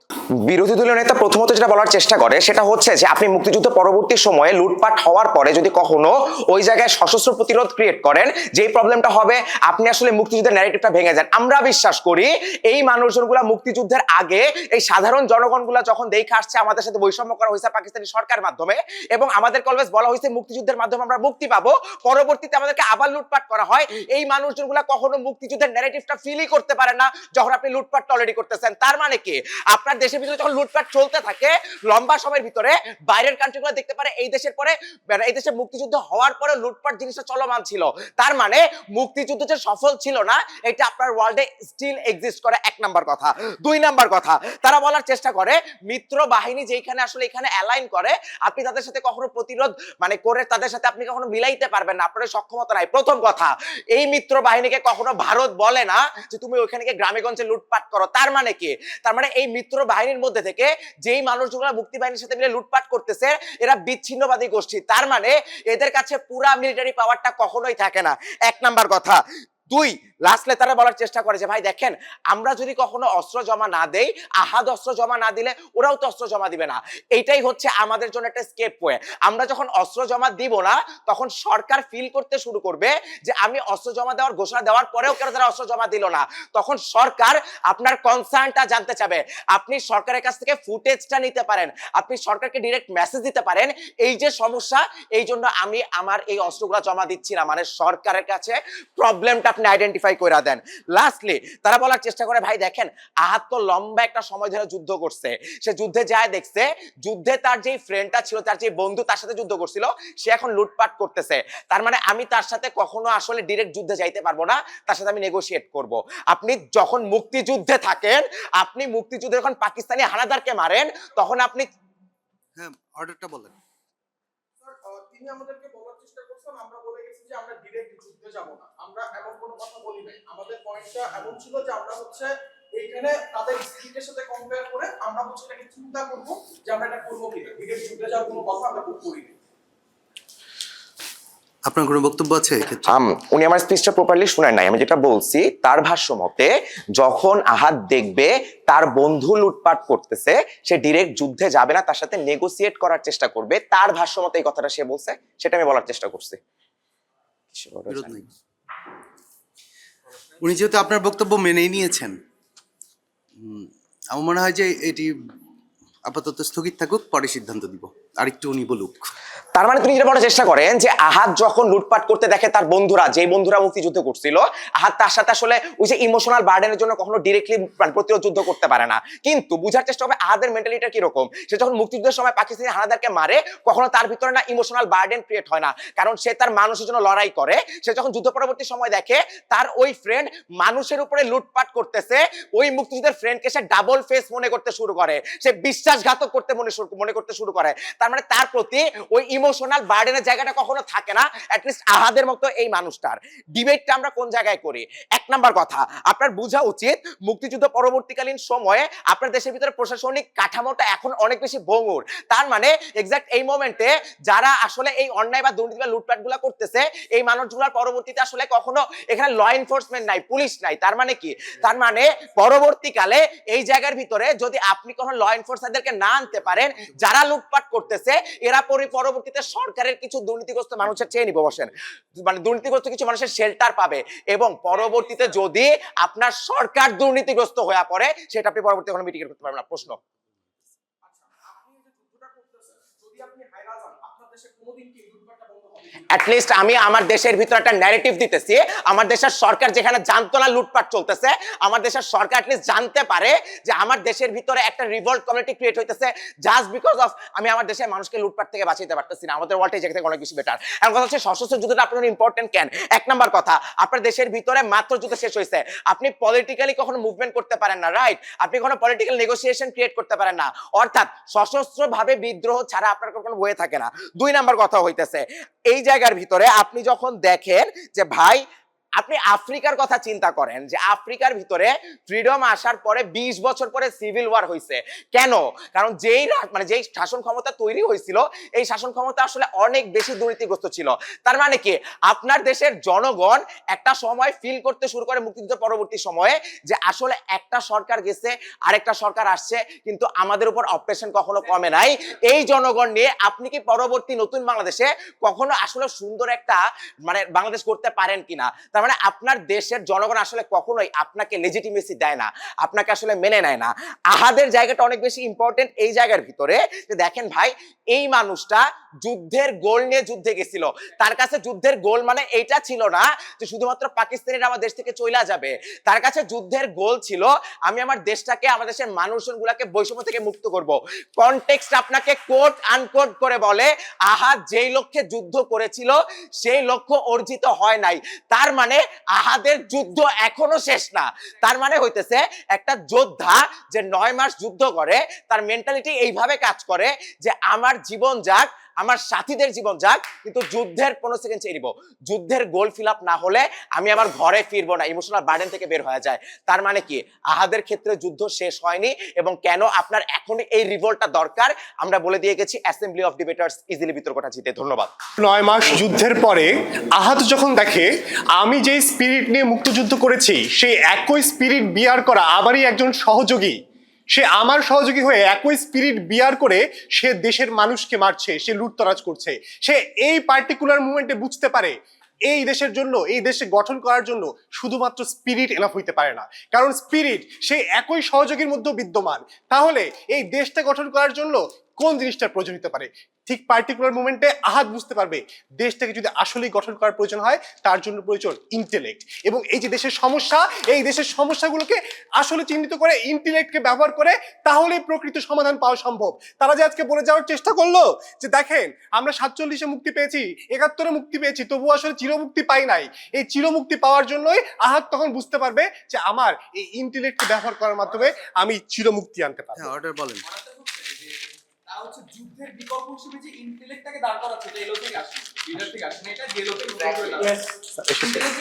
বিরোধী দলীয় নেতা প্রথমত যেটা বলার চেষ্টা করে সেটা হচ্ছে যে আপনি মুক্তিযুদ্ধ পরবর্তী সময়ে লুটপাট হওয়ার পরে যদি কখনো ওই জায়গায় সশস্ত্র প্রতিরোধ ক্রিয়েট করেন, যেই প্রবলেমটা হবে আপনি আসলে মুক্তিযুদ্ধের ন্যারেটিভটা ভেঙে যান। আমরা বিশ্বাস করি এই মানুষজনগুলা মুক্তিযুদ্ধের আগে এই সাধারণ জনগণগুলা যখন দেখে আসছে আমাদের সাথে বৈষম্য করা হয়েছে পাকিস্তানি সরকারের মাধ্যমে, এবং আমাদেরকে অলওয়েজ বলা হয়েছে মুক্তিযুদ্ধের মাধ্যমে আমরা মুক্তি পাবো, পরবর্তীতে আমাদেরকে আবার লুটপাট করা হয়। এই মানুষজনগুলা কখনো মুক্তিযুদ্ধের ন্যারেটিভটা ফিলই করতে পারে না যখন আপনি লুটপাট অলরেডি করতেছেন। তার মানে কি, আপনার দেশের ভিতরে যখন লুটপাট চলতে থাকে লম্বা সময়ের ভিতরে, বাইরের কান্ট্রিগুলো দেখতে পারে এই দেশের পরে, এই দেশে মুক্তিযুদ্ধ হওয়ার পরে লুটপাট জিনিসটা চলমান ছিল। তার মানে মুক্তিযুদ্ধ যে সফল ছিল না, এটা আপনার ওয়ার্ল্ডে স্টিল এক্সিস্ট করে, 1 নাম্বার কথা। 2 নাম্বার কথা, তারা বলার চেষ্টা করে মিত্র বাহিনী যেখানে আসলে এখানে অ্যালাইন করে, আপনি তাদের সাথে কখনো প্রতিরোধ করে তাদের সাথে আপনি কখনো মিলাইতে পারবেন না, আপনার সক্ষমতা নাই। প্রথম কথা, এই মিত্র বাহিনীকে কখনো ভারত বলে না যে তুমি ওইখানে গিয়ে গ্রামে গঞ্জে লুটপাট করো। তার মানে কি, তার মানে এই মিত্র বাহিনীর মধ্যে থেকে যেই মানুষগুলো মুক্তি বাহিনীর সাথে মিলে লুটপাট করতেছে এরা বিচ্ছিন্নবাদী গোষ্ঠী। তার মানে এদের কাছে পুরা মিলিটারি পাওয়ারটা কখনোই থাকে না, 1 নাম্বার কথা। 2, লাস্টলে তারা বলার চেষ্টা করে যে ভাই দেখেন, আমরা যদি কখনো অস্ত্র জমা না দেই, আহাদ অস্ত্র জমা না দিলে ওরাও তো অস্ত্র জমা দিবে না। এইটাই হচ্ছে আমাদের জন্য একটা স্কেপ ওয়ে। আমরা যখন অস্ত্র জমা দিব না, তখন সরকার ফিল করতে শুরু করবে যে আমি অস্ত্র জমা দেওয়ার ঘোষণা দেওয়ার পরেও কেন তারা অস্ত্র জমা দিল না। তখন সরকার আপনার কনসার্নটা জানতে চাবে, আপনি সরকারের কাছ থেকে ফুটেজটা নিতে পারেন, আপনি সরকারকে ডিরেক্ট মেসেজ দিতে পারেন এই যে সমস্যা, এই জন্য আমি আমার এই অস্ত্রগুলো জমা দিচ্ছি না, মানে সরকারের কাছে প্রবলেমটা আপনি আইডেন্টিফাই করে দেন। লাস্টলি তারা বলার চেষ্টা করে ভাই দেখেন আহাদ তো লম্বা একটা সময় ধরে যুদ্ধ করছে, সে যুদ্ধে যায় দেখছে যুদ্ধে তার যে ফ্রেন্ডটা ছিল, তার যে বন্ধু তার সাথে যুদ্ধ করছিল, সে এখন লুটপাট করতেছে। তার মানে আমি তার সাথে কখনো আসলে ডিরেক্ট যুদ্ধে যাইতে পারবো না, তার সাথে আমি নেগোশিয়েট করব। আপনি যখন মুক্তিযুদ্ধে থাকেন, আপনি মুক্তিযুদ্ধে যখন পাকিস্তানি হানাদারকে মারেন, তখন আপনি হ্যাঁ, অর্ডারটা বলেন। তিনি আমাদেরকে বলার চেষ্টা করছেন আমরা বলে গেছি যে আমরা ডিরেক্ট যুদ্ধে যাব না, আমরা এমন কোনো কথা বলি নাই। আমাদের পয়েন্টটা এমন ছিল যে আমরা হচ্ছে এইখানে তাদের স্পিরিটের সাথে কম্পেয়ার করে আমরা হচ্ছে এটাকে চিন্তা করব যে আমরা এটা করব কিনা। ডিরেক্ট যুদ্ধে যাওয়ার কোনো কথা আমরা করি না। আপনার কোনো বক্তব্য আছে এক্ষেত্রে? উনি আমার স্পিচটা প্রপারলি শুনেন নাই। আমি যেটা বলছি তার ভাষ্য মতে যখন আহাদ দেখবে তার বন্ধু লুটপাট করতেছে, সে ডিরেক্ট যুদ্ধে যাবে না, তার সাথে নেগোসিয়েট করার চেষ্টা করবে। তার ভাষ্য মতে এই কথাটা সে বলছে, সেটা আমি বলার চেষ্টা করছি। বিরোধ নেই। উনি যেহেতু আপনার বক্তব্য মেনেই নিয়েছেন, আমার মনে হয় যে এটি আপাতত স্থগিত থাকুক, পরে সিদ্ধান্ত দিব। আরেকটু উনি বলুক। তার মানে তিনি যেটা বলার চেষ্টা করেন যে আহাদ যখন লুটপাট করতে দেখে তার বন্ধুরা, যেই বন্ধুরা মুক্তিযুদ্ধ করছিল, আহাদ তার সাথে আসলে ওই যে ইমোশনাল বার্ডেনের জন্য কখনো ডিরেক্টলি প্রতিরোধ যুদ্ধ করতে পারে না। কিন্তু বুঝার চেষ্টা হবে আহাদের মেন্টালিটিটা কিরকম। সে যখন মুক্তিযুদ্ধের সময় পাকিস্তানি হানাদারকে মারে, কখনো তার ভিতরে না ইমোশনাল বার্ডেন ক্রিয়েট হয় না, কারণ সে তার মানুষের জন্য লড়াই করে। সে যখন যুদ্ধ পরবর্তী সময় দেখে তার ওই ফ্রেন্ড মানুষের উপরে লুটপাট করতেছে, ওই মুক্তিযুদ্ধের ফ্রেন্ডকে সে ডাবল ফেস মনে করতে শুরু করে, সে বিশ্বাসঘাতক করতে মনে করতে শুরু করে। তার মানে তার প্রতি ওই ইমোশনাল বার্ডেনের জায়গাটা কখনো থাকে না, অ্যাটলিস্ট আহাদের মতো এই মানুষটার। ডিবেটটা আমরা কোন জায়গায় করি? এক নাম্বার কথা, আপনার বোঝা উচিত মুক্তিযুদ্ধ পরবর্তীকালীন সময়ে আপনার দেশের ভিতরে প্রশাসনিক কাঠামোটা এখন অনেক বেশি ভঙ্গুর। তার মানে এক্সাক্ট এই মোমেন্টে যারা আসলে এই অন্যায় বা দুর্নীতি বা লুটপাট গুলা করতেছে, এই মানুষগুলার পরবর্তীতে আসলে কখনো এখানে ল এনফোর্সমেন্ট নাই, পুলিশ নাই। তার মানে কি? তার মানে পরবর্তীকালে এই জায়গার ভিতরে যদি আপনি কোনো ল এনফোর্সারদেরকে না আনতে পারেন, যারা লুটপাট করতেছে এরা পরবর্তীতে সরকারের কিছু দুর্নীতিগ্রস্ত মানুষের চেয়ে নিবে বসেন, মানে দুর্নীতিগ্রস্ত কিছু মানুষের শেল্টার পাবে, এবং পরবর্তীতে যদি আপনার সরকার দুর্নীতিগ্রস্ত হয়ে পড়ে, সেটা আপনি পরবর্তীতে কোনো মিটিগেট করতে পারবেন না। প্রশ্ন, অ্যাটলিস্ট আমি আমার দেশের ভিতরে একটা ন্যারেটিভ দিতেছি। আমার দেশের সরকার যেখানে জানতো না লুটপাট চলতেছে, আমার দেশের সরকার অ্যাটলিস্ট জানতে পারে যে আমার দেশের ভিতরে একটা রিভল্ট কমিউনিটি ক্রিয়েট হইতেছে জাস্ট বিকজ অফ আমি আমার দেশের মানুষকে লুটপাট থেকে বাঁচাইতে পারতেছি না। আমাদের ওয়ার্ল্ড এই জায়গা থেকে অনেক বেশি বেটার। এখন কথা হচ্ছে সশস্ত্র যুদ্ধটা আপনার ইম্পর্টেন্ট কেন? এক নাম্বার কথা, আপনার দেশের ভিতরে মাত্র যুদ্ধ শেষ হয়েছে, আপনি পলিটিক্যালি কখনো মুভমেন্ট করতে পারেন না, রাইট? আপনি কোনো পলিটিক্যাল নেগোসিয়েশন ক্রিয়েট করতে পারেন না, অর্থাৎ সশস্ত্রভাবে বিদ্রোহ ছাড়া আপনার কোনো বয়ে থাকে না। দুই নাম্বার কথা হইতেছে এই জায়গার ভিতরে আপনি যখন দেখেন যে ভাই আপনি আফ্রিকার কথা চিন্তা করেন, যে আফ্রিকার ভিতরে ফ্রিডম আসার পরে 20 বছর পরে সিভিল ওয়ার হয়েছে। কেন? কারণ যেই শাসন ক্ষমতা তৈরি হয়েছিল, এই শাসন ক্ষমতা আসলে অনেক বেশি দুর্নীতিগ্রস্ত ছিল। তার মানে কি? আপনার দেশের জনগণ একটা সময় ফিল করতে শুরু করে মুক্তিযুদ্ধ পরবর্তী সময়ে যে আসলে একটা সরকার গেছে আরেকটা সরকার আসছে, কিন্তু আমাদের উপর অপারেশন কখনো কমে নাই। এই জনগণ নিয়ে আপনি কি পরবর্তী নতুন বাংলাদেশে কখনো আসলে সুন্দর একটা মানে বাংলাদেশ করতে পারেন কিনা? মানে আপনার দেশের জনগণ আসলে কখনোই আপনাকে লেজিটিমেসি দেয় না, আপনাকে আসলে মেনে নেয় না। আহাদের জায়গাটা অনেক বেশি ইম্পর্টেন্ট এই জায়গার ভিতরে, যে দেখেন ভাই এই মানুষটা যুদ্ধের গোল নিয়ে যুদ্ধে গেছিল। তার কাছে যুদ্ধের গোল মানে এইটা ছিল না যে শুধুমাত্র পাকিস্তানিরা আমার দেশ থেকে চলে যাবে। তার কাছে যুদ্ধের গোল ছিল আমি আমার দেশটাকে, আমার দেশের মানুষজনগুলোকে বৈষম্য থেকে মুক্ত করব। কনটেক্সট আপনাকে কোট আনকোট করে বলে আহাদ যেই লক্ষ্যে যুদ্ধ করেছিল সেই লক্ষ্য অর্জিত হয় নাই। তার মানে আহাদের যুদ্ধ এখনো শেষ না। তার মানে হইতেছে একটা যোদ্ধা যে 9 মাস যুদ্ধ করে, তার মেন্টালিটি এইভাবে কাজ করে যে আমার জীবন যাক, আমার সাথীদের জীবন যাক, কিন্তু যুদ্ধের 15 সেকেন্ড চেয়ে নিব। যুদ্ধের গোল ফিল আপ না হলে আমি আমার ঘরে ফিরবো না, ইমোশনাল বার্ডেন থেকে বের হয়ে যায়। তার মানে কি? আহাদের ক্ষেত্রে যুদ্ধ শেষ হয়নি, এবং কেন আপনার এখন এই রিভোল্টটা দরকার আমরা বলে দিয়ে গেছি অ্যাসেম্বলি অফ ডিবেটার্স ইজিলি বিতর্কটা জিতে। ধন্যবাদ। 9 মাস যুদ্ধের পরে আহাদ যখন দেখে আমি যে স্পিরিট নিয়ে মুক্তিযুদ্ধ করেছি সেই একই স্পিরিট বিয়ার করা আমারই একজন সহযোগী, সে আমার সহযোগী হয়ে একই স্পিরিট বিয়ার করে সে দেশের মানুষকে মারছে, সে লুটতরাজ করছে, সে এই পার্টিকুলার মুভমেন্টে বুঝতে পারে এই দেশের জন্য, এই দেশে গঠন করার জন্য শুধুমাত্র স্পিরিট এনাফ হইতে পারে না, কারণ স্পিরিট সেই একই সহযোগীর মধ্যে বিদ্যমান। তাহলে এই দেশটা গঠন করার জন্য কোন জিনিসটার প্রয়োজন হতে পারে? ঠিক পার্টিকুলার মোমেন্টে আহাদ বুঝতে পারবে দেশটাকে যদি আসলেই গঠন করার প্রয়োজন হয় তার জন্য প্রয়োজন ইন্টেলেক্ট, এবং এই যে দেশের সমস্যা, এই দেশের সমস্যাগুলোকে আসলে চিহ্নিত করে ইন্টেলেক্টকে ব্যবহার করে তাহলে প্রকৃত সমাধান পাওয়া সম্ভব। তারা যে আজকে বলে যাওয়ার চেষ্টা করলো যে দেখেন আমরা 47-এ মুক্তি পেয়েছি, 71-এ মুক্তি পেয়েছি, তবুও আসলে চিরমুক্তি পাই নাই, এই চিরমুক্তি পাওয়ার জন্যই আহাদ তখন বুঝতে পারবে যে আমার এই ইন্টেলেক্টকে ব্যবহার করার মাধ্যমে আমি চিরমুক্তি আনতে পারবো। অর্ডার বলেন। তারা হচ্ছে যুদ্ধের বিকল্প হিসেবে যে ইন্টেলেক্টটাকে দাঁড় করাচ্ছে, যে এলো থেকে আসে, লিডার থেকে আসে না, এটা জেলোকে ইন্টেলেক্ট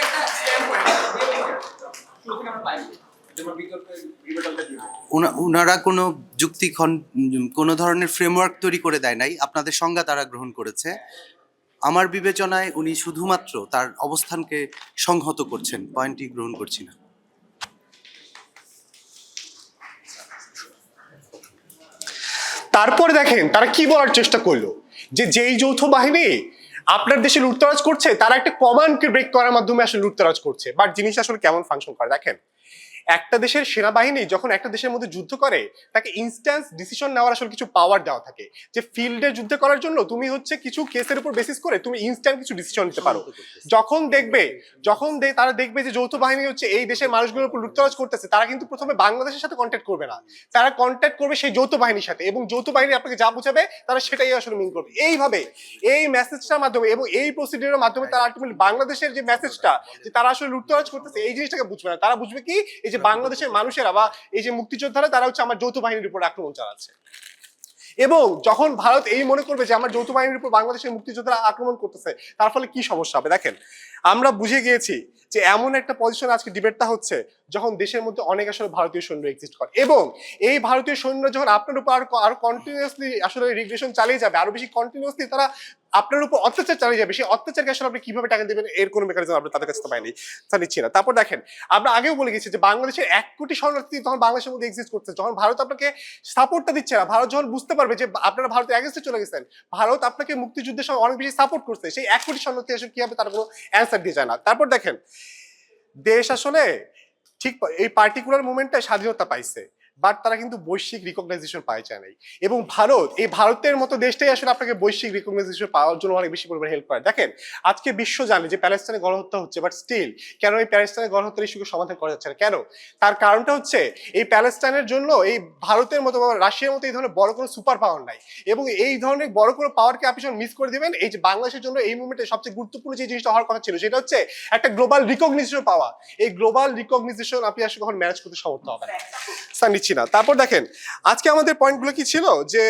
একটা স্ট্যাম্প পয়েন্ট শুরু থেকে আমরা পাইনি যেমন বিকল্পের রিবেটালটা দিবে। ওনারা কোনো কোনো ধরনের ফ্রেমওয়ার্ক তৈরি করে দেয় নাই, আপনাদের সংজ্ঞা তারা গ্রহণ করেছে। আমার বিবেচনায় উনি শুধুমাত্র তার অবস্থানকে সংহত করছেন, পয়েন্টটি গ্রহণ করছি না। তারপরে দেখেন তারা কি বলার চেষ্টা করলো, যে যেই যৌথ বাহিনী আপনার দেশে লুটতরাজ করছে তারা একটা কমান্ডকে ব্রেক করার মাধ্যমে আসলে লুটতরাজ করছে। বাট জিনিস আসলে কেমন ফাংশন করে দেখেন, একটা দেশের সেনাবাহিনী যখন একটা দেশের মধ্যে যুদ্ধ করে তাকে ইনস্ট্যান্স ডিসিশন নেওয়ার আসলে কিছু পাওয়ার দেওয়া থাকে, যে ফিল্ডে যুদ্ধ করার জন্য তুমি হচ্ছে কিছু কেসের উপর বেসিস করে তুমি ইনস্ট্যান্ট কিছু ডিসিশন নিতে পারো। তারা দেখবে যে যৌথ বাহিনী হচ্ছে এই দেশের মানুষগুলোর উপর লুটতরাজ করতেছে, তারা কিন্তু প্রথমে বাংলাদেশের সাথে কন্ট্যাক্ট করবে না, তারা কন্ট্যাক্ট করবে সেই যৌথ বাহিনীর সাথে, এবং যৌথ বাহিনী আপনাকে যা বুঝাবে তারা সেটাই আসলে মিন করবে। এইভাবে এই মেসেজটার মাধ্যমে এবং এই প্রসিডিউরের মাধ্যমে তারা আলটিমেটলি বাংলাদেশের যে মেসেজটা যে তারা আসলে লুটতরাজ করতেছে এই জিনিসটাকে বুঝবে না, তারা বুঝবে কি এই যে বাংলাদেশের মানুষেরা বা এই যে মুক্তিযোদ্ধারা তারা হচ্ছে আমার যৌথ বাহিনীর উপর আক্রমণ চালাচ্ছে। এবং যখন ভারত এই মনে করবে যে আমার যৌথ বাহিনীর উপর বাংলাদেশের মুক্তিযোদ্ধারা আক্রমণ করতেছে, তার ফলে কি সমস্যা হবে দেখেন। আমরা বুঝে গিয়েছি যে এমন একটা পজিশন আজকে ডিবেটটা হচ্ছে যখন দেশের মধ্যে অনেক আসলে ভারতীয় সৈন্য এক্সিস্ট করে, এবং এই ভারতীয় সৈন্য যখন আপনার উপর আরো কন্টিনিউয়াসলি আসলে রিগ্রেশন চালিয়ে যাবে, আরো বেশি কন্টিনিউয়াসলি তারা আপনার উপর অত্যাচার চালিয়ে যাবে, সেই অত্যাচারকে আসলে আপনি কিভাবে টাকা দেবেন এর কোনো মেকানিজম আপনি তাদের কাছে পাইনি, তা নিচ্ছি না। তারপর দেখেন আমরা আগেও বলে গেছি যে বাংলাদেশের 1 কোটি শরণার্থী তখন বাংলাদেশের মধ্যে এক্সিস্ট করছে, যখন ভারত আপনাকে সাপোর্টটা দিচ্ছে না, ভারত যখন বুঝতে পারবে যে আপনারা ভারতের এগেইনস্টে চলে গেছেন, ভারত আপনাকে মুক্তিযুদ্ধের সময় অনেক বেশি সাপোর্ট করছে, সেই 1 কোটি শরণার্থী আসলে কি হবে তার কোনো অ্যান্সার দিয়ে যায় না। তারপর দেখেন দেশ আসলে ঠিক এই পার্টিকুলার মোমেন্টে স্বাধীনতা পাইছে, বাট তারা কিন্তু বৈশ্বিক রিকগনাইজেশন পায় যায় নাই, এবং ভারতের মতো দেশটাই আসলে আপনাকে বৈশ্বিক রিকগনাইজেশন পাওয়ার জন্য অনেক বেশি পরিমাণে হেল্প করে। দেখেন আজকে বিশ্ব জানে যে প্যালেস্টাইনে গণহত্যা হচ্ছে, বাট স্টিল কেন এই প্যালেস্টাইনে গণহত্যার ইস্যুকে সমাধান করা যাচ্ছে না, কেন? তার কারণটা হচ্ছে এই প্যালেস্টাইনের জন্য এই ভারতের মতো বা রাশিয়ার মতো এই ধরনের বড় কোনো সুপার পাওয়ার নাই, এবং এই ধরনের বড় কোনো পাওয়ারকে আপনি যখন মিস করে দিবেন, এই যে বাংলাদেশের জন্য এই মুভমেন্টে সবচেয়ে গুরুত্বপূর্ণ যে জিনিসটা হওয়ার কথা ছিল সেটা হচ্ছে একটা গ্লোবাল রিকগনিশন পাওয়া। এই গ্লোবাল রিকগনিশন আপনি আসলে কখন ম্যানেজ করতে সমর্থ হবেন স্যার নিচ্ছি না। তারপর দেখেন আজকে আমাদের পয়েন্টগুলো কি ছিল, যে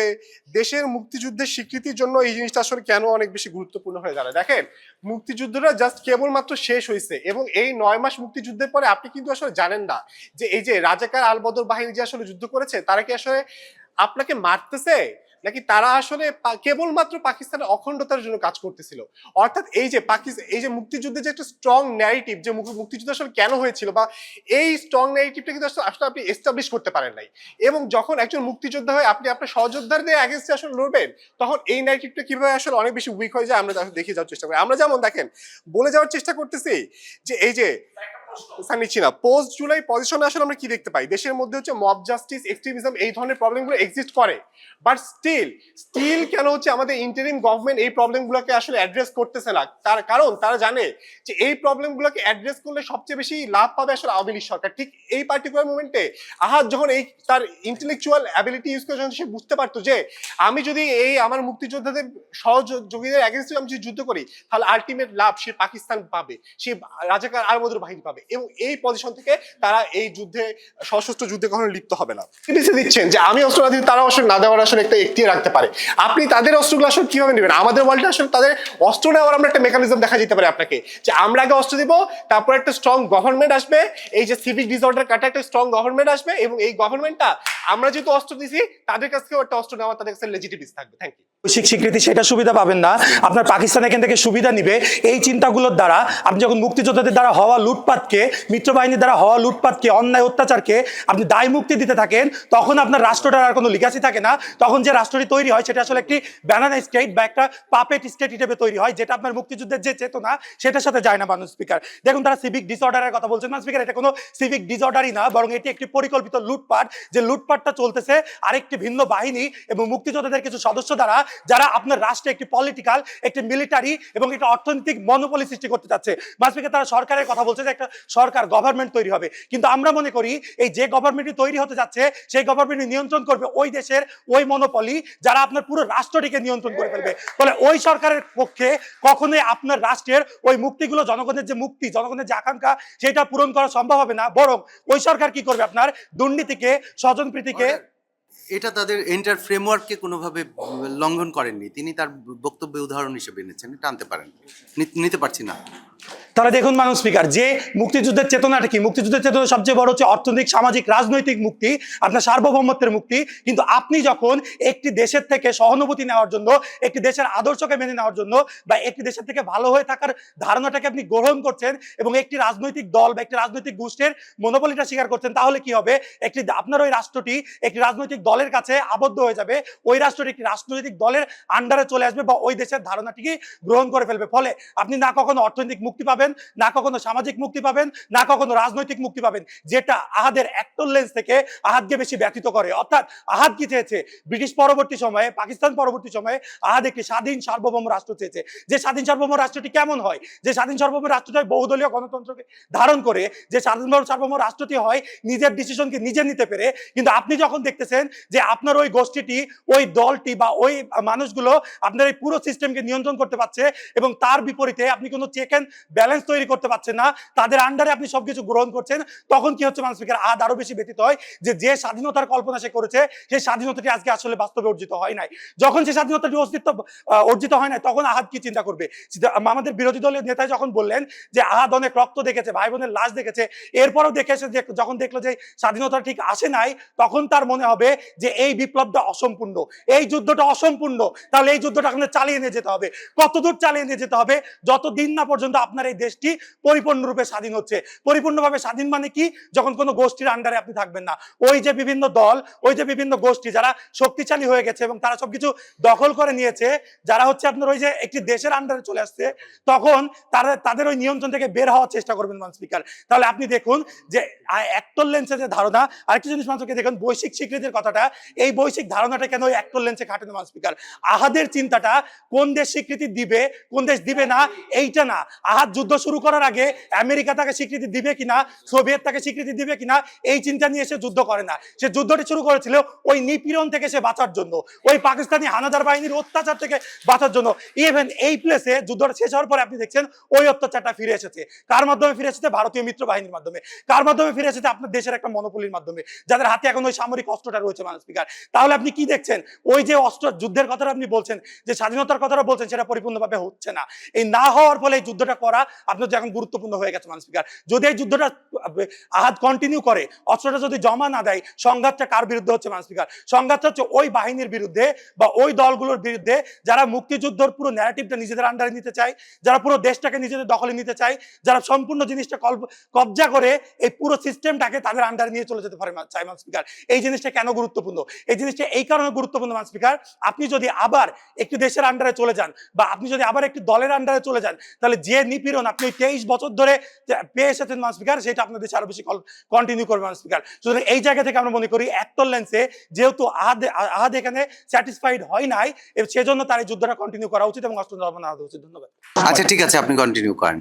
দেশের মুক্তিযুদ্ধের স্বীকৃতির জন্য এই জিনিসটা আসলে কেন অনেক বেশি গুরুত্বপূর্ণ হয়ে দাঁড়ায়। দেখেন মুক্তিযুদ্ধটা জাস্ট কেবলমাত্র শেষ হয়েছে, এবং এই 9 মাস মুক্তিযুদ্ধের পরে আপনি কিন্তু আসলে জানেন না যে এই যে রাজাকার আলবদর বাহিনী যে আসলে যুদ্ধ করেছে তারা কি আসলে আপনাকে মারতেছে নাকি তারা আসলে কেবলমাত্র পাকিস্তানের অখণ্ডতার জন্য কাজ করতেছিল। অর্থাৎ এই যে মুক্তিযুদ্ধের যে একটা স্ট্রং ন্যারেটিভ, যে মুক্তিযুদ্ধ আসলে কেন হয়েছিল বা এই স্ট্রং ন্যারেটিভটা কিন্তু আসলে আপনি এস্টাবলিশ করতে পারেন নাই, এবং যখন একজন মুক্তিযোদ্ধা হয়ে আপনি আপনার সহযোদ্ধাদের এগেইনস্টে আসলে লড়বেন তখন এই ন্যারেটিভটা কিভাবে আসলে অনেক বেশি উইক হয়ে যায় আমরা দেখিয়ে যাওয়ার চেষ্টা করি। আমরা যেমন দেখেন বলে যাওয়ার চেষ্টা করতেছি যে এই যে নিচ্ছি না পোস্ট জুলাই পজিশনে আসলে আমরা কি দেখতে পাই, দেশের মধ্যে হচ্ছে মব জাস্টিস, এক্সট্রিমিজম এই ধরনের প্রবলেমগুলো এক্সিস্ট করে, বাট স্টিল কেন হচ্ছে আমাদের ইন্টারিম গভর্নমেন্ট এই প্রবলেমগুলোকে আসলে অ্যাড্রেস করতেছে না? তার কারণ তারা জানে যে এই প্রবলেমগুলোকে অ্যাড্রেস করলে সবচেয়ে বেশি লাভ পাবে আসলে আওয়ামী লীগ সরকার। ঠিক এই পার্টিকুলার মোমেন্টে আহাদ যখন এই তার ইন্টেলেকচুয়াল অ্যাবিলিটি ইউজ করে যখন সে বুঝতে পারতো যে আমি যদি এই আমার মুক্তিযোদ্ধাদের সহযোগীদের এগেইনস্টে আমি যদি যুদ্ধ করি তাহলে আলটিমেট লাভ সে পাকিস্তান পাবে, সে রাজাকার আলবদর বাহিনী পাবে, এবং এই পজিশন থেকে তারা এই যুদ্ধে সশস্ত্র যুদ্ধে কখনো লিপ্ত হবে না। দিচ্ছেন যে আমি অস্ত্র না দিই, তারা অস্ত্র না দেওয়ার আসলে একটা এখতিয়ার রাখতে পারে, আপনি তাদের অস্ত্রগুলো আসলে কিভাবে নেবেন? আমাদের ওয়ার্ল্ডে আসলে তাদের অস্ত্র নেওয়ার আমরা একটা মেকানিজম দেখা যেতে পারে আপনাকে, যে আমরা আগে অস্ত্র দিব, তারপর একটা স্ট্রং গভর্নমেন্ট আসবে, এই যে সিভিক ডিসঅর্ডার কাটা একটা স্ট্রং গভর্নমেন্ট আসবে, এবং এই গভর্নমেন্টটা আমরা যেহেতু অস্ত্র দিছি তাদের কাছ থেকেও একটা অস্ত্র নেওয়া তাদের কাছে লেজিটিমেসি থাকবে। Thank you. বৈশ্বিক স্বীকৃতি সেটা সুবিধা পাবেন না, আপনার পাকিস্তান এখান থেকে সুবিধা নিবে এই চিন্তাগুলোর দ্বারা। আপনি যখন মুক্তিযোদ্ধাদের দ্বারা হওয়া লুটপাটকে, মিত্রবাহিনীর দ্বারা হওয়া লুটপাটকে, অন্যায় অত্যাচারকে আপনি দায় মুক্তি দিতে থাকেন, তখন আপনার রাষ্ট্রটার আর কোনো লিগাসি থাকে না। তখন যে রাষ্ট্রটি তৈরি হয় সেটা আসলে একটি ব্যানানা স্টেট বা একটা পাপেট স্টেট হিসেবে তৈরি হয়, যেটা আপনার মুক্তিযুদ্ধের যে চেতনা সেটার সাথে যায় না। মানুষ স্পিকার দেখুন তারা সিভিক ডিসঅর্ডারের কথা বলছেন, মানুষ স্পিকার এটা কোনো সিভিক ডিসঅর্ডারই না, বরং এটি একটি পরিকল্পিত লুটপাট, যে লুটপাটটা চলতেছে আরেকটি ভিন্ন বাহিনী এবং মুক্তিযোদ্ধাদের কিছু সদস্য দ্বারা যারা আপনার রাষ্ট্রে একটি পলিটিক্যাল, একটি মিলিটারি এবং একটি অর্থনৈতিক মনোপলি সৃষ্টি করতে চাচ্ছে। মাসপিকে তারা সরকারের কথা বলছে যে একটা সরকার গভর্নমেন্ট তৈরি হবে, কিন্তু আমরা মনে করি এই যে গভর্নমেন্টই তৈরি হতে যাচ্ছে সেই গভর্নমেন্ট নিয়ন্ত্রণ করবে ওই দেশের ওই মনোপলি যারা আপনার পুরো রাষ্ট্রটিকে নিয়ন্ত্রণ করে ফেলবে। ফলে ওই সরকারের পক্ষে কখনোই আপনার রাষ্ট্রের ওই মুক্তিগুলো, জনগণের যে মুক্তি, জনগণের যে আকাঙ্ক্ষা, সেটা পূরণ করা সম্ভব হবে না। বরং ওই সরকার কি করবে, আপনার দুর্নীতিকে, স্বজনপ্রীতিকে, এটা তাদের এন্টার ফ্রেমওয়ার্ককে কোনোভাবে লঙ্ঘন করেননি, তিনি তার বক্তব্যে উদাহরণ হিসেবে এনেছেন, এটা আনতে পারেন, নিতে পারছি না। তাহলে দেখুন মানুষ স্পিকার, যে মুক্তিযুদ্ধের চেতনাটা কি, মুক্তিযুদ্ধের চেতনা সবচেয়ে বড় হচ্ছে অর্থনৈতিক, সামাজিক, রাজনৈতিক মুক্তি, আপনার সার্বভৌমত্বের মুক্তি। কিন্তু আপনি যখন একটি দেশের থেকে সহানুভূতি নেওয়ার জন্য, একটি দেশের আদর্শকে মেনে নেওয়ার জন্য, বা একটি দেশের থেকে ভালো হয়ে থাকার ধারণাটাকে আপনি গ্রহণ করছেন এবং একটি রাজনৈতিক দল বা একটি রাজনৈতিক গোষ্ঠীর মনোবলিটা স্বীকার করছেন, তাহলে কি হবে, একটি আপনার ওই রাষ্ট্রটি একটি রাজনৈতিক দলের কাছে আবদ্ধ হয়ে যাবে, ওই রাষ্ট্রটি একটি রাজনৈতিক দলের আন্ডারে চলে আসবে বা ওই দেশের ধারণাটিকে গ্রহণ করে ফেলবে। ফলে আপনি না কখনো অর্থনৈতিক মুক্তি পাবেন, না কখনো সামাজিক মুক্তি পাবেন, না কখনো রাজনৈতিক মুক্তি পাবেন, যেটা আহাদের অ্যাক্টর লেন্স থেকে আহাদকে বেশি ব্যথিত করে। অর্থাৎ আহাদ কি চেয়েছে, ব্রিটিশ পরবর্তী সময়ে, পাকিস্তান পরবর্তী সময়ে আহাদ একটি স্বাধীন সার্বভৌম রাষ্ট্র চেয়েছে। যে স্বাধীন সার্বভৌম রাষ্ট্রটি কেমন হয়, যে স্বাধীন সার্বভৌম রাষ্ট্রটি বহুদলীয় গণতন্ত্রকে ধারণ করে, যে স্বাধীন সার্বভৌম রাষ্ট্রটি হয় নিজের ডিসিশনকে নিজে নিতে পেরে। কিন্তু আপনি যখন দেখতেছেন যে আপনার ওই গোষ্ঠীটি, ওই দলটি বা ওই মানুষগুলো আপনার এই পুরো সিস্টেমকে নিয়ন্ত্রণ করতে পারছে এবং তার বিপরীতে আপনি কোনো চেক অ্যান্ড ব্যালেন্স তৈরি করতে পারছেন না, তাদের আন্ডারে আপনি সবকিছু গ্রহণ করছেন, তখন কি হচ্ছে মানুষ স্পিকার, আরো বেশি ব্যথিত হয় যে স্বাধীনতার কল্পনা সে করেছে সেই স্বাধীনতাটি আজকে আসলে বাস্তবে অর্জিত হয় নাই। যখন সেই স্বাধীনতাটি অর্জিত হয় নাই, তখন আহাদ কি চিন্তা করবে। আমাদের বিরোধী দলের নেতা যখন বললেন যে আহাদ অনেক রক্ত দেখেছে, ভাই বোনের লাশ দেখেছে, এরপরও দেখেছে যে যখন দেখলো যে স্বাধীনতা ঠিক আসে নাই, তখন তার মনে হবে যে এই বিপ্লবটা অসম্পূর্ণ, এই যুদ্ধটা অসম্পূর্ণ, তাহলে এই যুদ্ধটা আপনার চালিয়ে নিয়ে যেতে হবে। কতদূর চালিয়ে নিয়ে যেতে হবে, যতদিন না পর্যন্ত আপনার এই দেশটি পরিপূর্ণরূপে স্বাধীন হচ্ছে। পরিপূর্ণভাবে স্বাধীন মানে কি, যখন কোনো গোষ্ঠীর আন্ডারে আপনি থাকবেন না। ওই যে বিভিন্ন দল, ওই যে বিভিন্ন গোষ্ঠী যারা শক্তিশালী হয়ে গেছে এবং তারা সবকিছু দখল করে নিয়েছে, যারা হচ্ছে আপনার ওই যে একটি দেশের আন্ডারে চলে আসছে, তখন তাদের ওই নিয়ন্ত্রণ থেকে বের হওয়ার চেষ্টা করবেন মান স্পিকার। তাহলে আপনি দেখুন যে অ্যাক্টর লেন্সের যে ধারণা, আরেকটি জিনিস মানুষকে দেখুন, বৈশ্বিক স্বীকৃতির কথাটা, এই বৈশ্বিক ধারণাটা কেন ওই অ্যাক্টর লেন্সে খাটে না মান স্পিকার। আহাদের চিন্তাটা কোন দেশ স্বীকৃতি দিবে, কোন দেশ দিবে না, এইটা না। আহাদ যুদ্ধ শুরু করার আগে আমেরিকা তাকে স্বীকৃতি দিবে কিনা, সোভিয়েত তাকে স্বীকৃতি দিবে কিনা, এই চিন্তা নিয়ে সে যুদ্ধ করে না। সে যুদ্ধটি শুরু করেছিল ওই নিপীড়ন থেকে সে বাঁচার জন্য, ওই পাকিস্তানি হানাদার বাহিনীর অত্যাচার থেকে বাঁচার জন্য। ইভেন এই প্লেসে যুদ্ধটা শেষ হওয়ার পরে আপনি দেখছেন ওই অত্যাচারটা ফিরে এসেছে। কার মাধ্যমে ফিরে এসেছে? ভারতীয় মিত্র বাহিনীর মাধ্যমে। কার মাধ্যমে ফিরে এসেছে? আপনার দেশের একটা মনোপলির মাধ্যমে, যাদের হাতে এখন ওই সামরিক অস্ত্রটা রয়েছে মান স্পিকার। তাহলে আপনি কি দেখছেন, ওই যে অস্ত্র যুদ্ধের কথাটা আপনি বলছেন, যে স্বাধীনতার কথাটা বলছেন, সেটা পরিপূর্ণভাবে হচ্ছে না। এই না হওয়ার ফলে এই যুদ্ধটা করা আপনার যে এখন গুরুত্বপূর্ণ হয়ে গেছে মান স্পিকার। যদি এই যুদ্ধটা আহাদ কন্টিনিউ করে, অস্ত্রটা যদি জমা না দেয়, সংঘাতটা কার বিরুদ্ধে হচ্ছে মান স্পিকার? সংঘাতটা হচ্ছে ওই বাহিনীর বিরুদ্ধে বা ওই দলগুলোর বিরুদ্ধে যারা মুক্তিযুদ্ধের পুরো ন্যারেটিভটা নিজেদের আন্ডারে নিতে চায়, যারা পুরো দেশটাকে নিজেদের দখলে নিতে চায়, যারা সম্পূর্ণ জিনিসটা কবজা করে এই পুরো সিস্টেমটাকে তাদের আন্ডারে নিয়ে চলে যেতে পারে চাই মান স্পিকার। এই জিনিসটা কেন গুরুত্বপূর্ণ? এই জিনিসটা এই কারণে গুরুত্বপূর্ণ মান স্পিকার, আপনি যদি আবার একটি দেশের আন্ডারে চলে যান বা আপনি যদি আবার একটি দলের আন্ডারে চলে যান, তাহলে যে নিপীড়ন আপনি 23 বছর ধরে পেয়ে এসেছেন মান স্পিকার, সেটা আপনার দেশে আরো বেশি কন্টিনিউ করবে মান স্পিকার। সুতরাং এই জায়গা থেকে আমরা মনে করি অ্যাক্টর লেন্সে যেহেতু আহাদ এখানে স্যাটিসফাইড হয় নাই, সেজন্য তার এই যুদ্ধটা কন্টিনিউ করা উচিত এবং অস্ত্র জমা না দেওয়া উচিত। ধন্যবাদ। আচ্ছা ঠিক আছে, আপনি কন্টিনিউ করেন।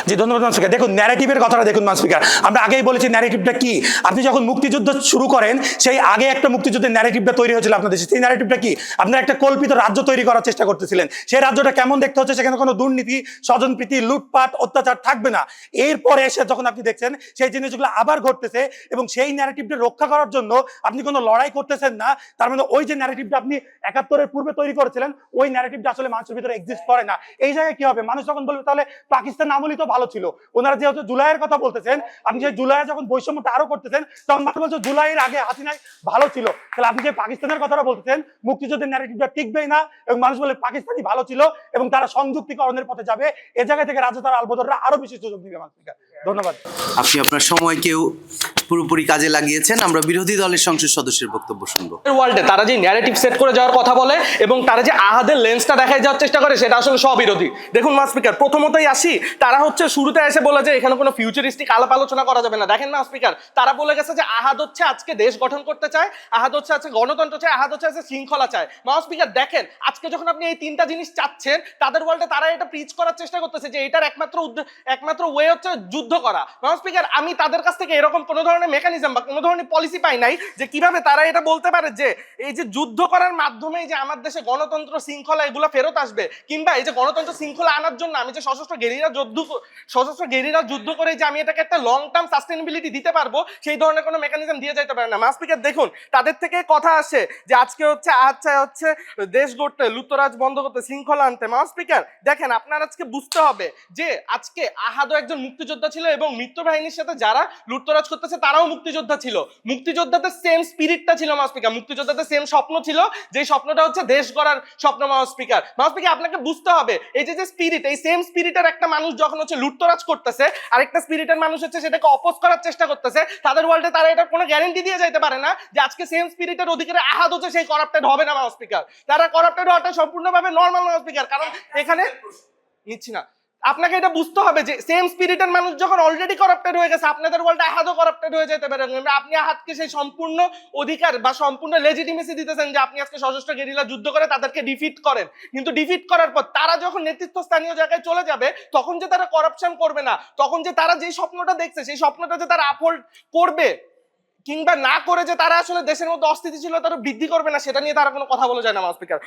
জি ধন্যবাদ মান স্পিকার। দেখুন ন্যারেটিভের কথাটা দেখুন মান স্পিকার, আমরা আগেই বলেছি ন্যারেটিভটা কি। আপনি যখন মুক্তিযুদ্ধ শুরু করেন, সেই আগে একটা মুক্তিযুদ্ধের ন্যারেটিভটা তৈরি হয়েছিল আপনাদের দেশে। সেই ন্যারেটিভটা কি? আপনারা একটা কল্পিত রাজ্য তৈরি করার চেষ্টা করতেছিলেন। সেই রাজ্যটা কেমন দেখতে হচ্ছে, সেখানে কোনো দুর্নীতি, স্বজনপ্রীতি, লুটপাট, অত্যাচার থাকবে না। এরপরে এসে যখন আপনি দেখছেন সেই জিনিসগুলো আবার ঘটতেছে এবং সেই ন্যারেটিভটা রক্ষা করার জন্য আপনি কোনো লড়াই করতেছেন না, তার মানে ওই যে ন্যারেটিভটা আপনি 71-এর পূর্বে তৈরি করেছিলেন, ওই ন্যারেটিভটা আসলে মানুষের ভিতরে এক্সিস্ট করে না। এই জায়গায় কি হবে, মানুষ যখন বলবে তাহলে পাকিস্তান আমলই তো ভালো ছিল, ওনারা যেহেতু জুলাইয়ের কথা বলতেছেন, আপনি যে জুলাইয়ে যখন বৈষম্যটা আরো করতেছেন, তখন মানুষ বলছে জুলাইয়ের আগে হাসিনাই ভালো ছিল। তাহলে আপনি যে পাকিস্তানের কথাটা বলতেছেন, মুক্তিযুদ্ধের ন্যারেটিভটা টিকবেই না এবং মানুষ বলে পাকিস্তানি ভালো ছিল এবং তারা সংযুক্তিকরণের পথে যাবে। এ জায়গা থেকে রাজা তার আলবদররা আরো বেশি সুযোগ নিবে। ধন্যবাদ। আপনি আপনার সময়কেও পুরোপুরি কাজে লাগিয়েছেন। আমরা বিরোধী দলের সংসদ সদস্যের বক্তব্য শুনবো। ওয়ার্ল্ডে তারা যে ন্যারেটিভ সেট করে যাওয়ার কথা বলে এবং তারা যে আহাদের লেন্সটা দেখায় যাওয়ার চেষ্টা করে, সেটা আসলে স্ববিরোধী। দেখুন মাস স্পিকার, প্রথমতই আসি, তারা হচ্ছে শুরুতে এসে বলে যে এখানে কোনো ফিউচারিস্টিক আলাপ আলোচনা করা যাবে না। দেখেন মাস স্পিকার, তারা বলে গেছে যে আহাদ হচ্ছে আজকে দেশ গঠন করতে চায়, আহাদ হচ্ছে আজকে গণতন্ত্র চায়, আহাদ হচ্ছে আজকে শৃঙ্খলা চায়। মাস স্পিকার দেখেন, আজকে যখন আপনি এই তিনটা জিনিস চাচ্ছেন, তাদের ওয়ার্ল্ডে তারা এটা প্রিচ করার চেষ্টা করতেছে যে এটার একমাত্র ওয়ে হচ্ছে যুদ্ধ করা। মাস স্পিকার, আমি তাদের কাছ থেকে এরকম কোনো ধরনের মেকানিজম বা কোনো ধরনের পলিসি পাই নাই যে কিভাবে তারা এটা বলতে পারে যে এই যে যুদ্ধ করার মাধ্যমে যে আমার দেশে গণতন্ত্র শৃঙ্খলা এগুলো ফেরত আসবে, কিংবা এই যে গণতন্ত্র শৃঙ্খলা আনার জন্য আমি যে সশস্ত্র গেরিরা যুদ্ধ করে যে আমি এটাকে একটা লং টার্ম সাস্টেনেবিলিটি দিতে পারবো, সেই ধরনের কোনো মেকানিজম দিয়ে যেতে পারে না। মাস স্পিকার দেখুন, তাদের থেকে কথা আসে যে আজকে হচ্ছে হচ্ছে দেশ গড়তে, লুটতরাজ বন্ধ করতে, শৃঙ্খলা আনতে। মাস স্পিকার দেখেন, আপনার আজকে বুঝতে হবে যে আজকে আহাদও একজন মুক্তিযোদ্ধা ছিল এবং মিত্র বাহিনীর সাথে যারা লুটতরাজ করতেছে তারাও মুক্তিযোদ্ধা ছিল। মুক্তিযোদ্ধাদের সেম স্পিরিটটা ছিল মাস স্পিকার, মুক্তিযোদ্ধাদের সেম স্বপ্ন ছিল, যে স্বপ্নটা হচ্ছে দেশ গড়ার স্বপ্ন। মাস স্পিকার আপনাকে বুঝতে হবে এই যে স্পিরিট, এই সেম স্পিরিটের একটা মানুষ যখন হচ্ছে লুটতরাজ করতেছে, আরেকটা স্পিরিটের মানুষ হচ্ছে সেটাকে অপোজ করার চেষ্টা করতেছে, তাদের ওয়ার্ল্ডে তারা এটার কোনো গ্যারান্টি দিয়ে যাইতে পারে না যে আজকে সেম স্পিরিটের অধিকারে আহাদ হচ্ছে সেই করাপ্টেড হবে না। মাস স্পিকার, তারা করাপ্টেড হওয়াটা সম্পূর্ণভাবে নর্মাল। মাস স্পিকার, কারণ এখানে নিচ্ছি না, আপনাকে এটা বুঝতে হবে যে সেম স্পিরিটের মানুষ যখন অলরেডি করাপ্টেড হয়ে গেছে, আপনাদের ওয়ার্ল্ডে আহাদও করাপ্টেড হয়ে যেতে পারে। আপনি আহাদকে সেই সম্পূর্ণ অধিকার বা সম্পূর্ণ লেজিটিমেসি দিতেছেন যে আপনি আজকে সশস্ত্র গেরিলা যুদ্ধ করে তাদেরকে ডিফিট করেন, কিন্তু ডিফিট করার পর তারা যখন নেতৃত্ব স্থানীয় জায়গায় চলে যাবে, তখন যে তারা করাপশন করবে না, তখন যে তারা যেই স্বপ্নটা দেখছে সেই স্বপ্নটা যে তারা আপহোল্ড করবে কিংবা না করে যে তারা আসলে দেশের মধ্যে অস্থিতিশীলতা বৃদ্ধি করবে না, সেটা নিয়ে তারা কোনো কথা বলে যায় না। মাস স্পিকার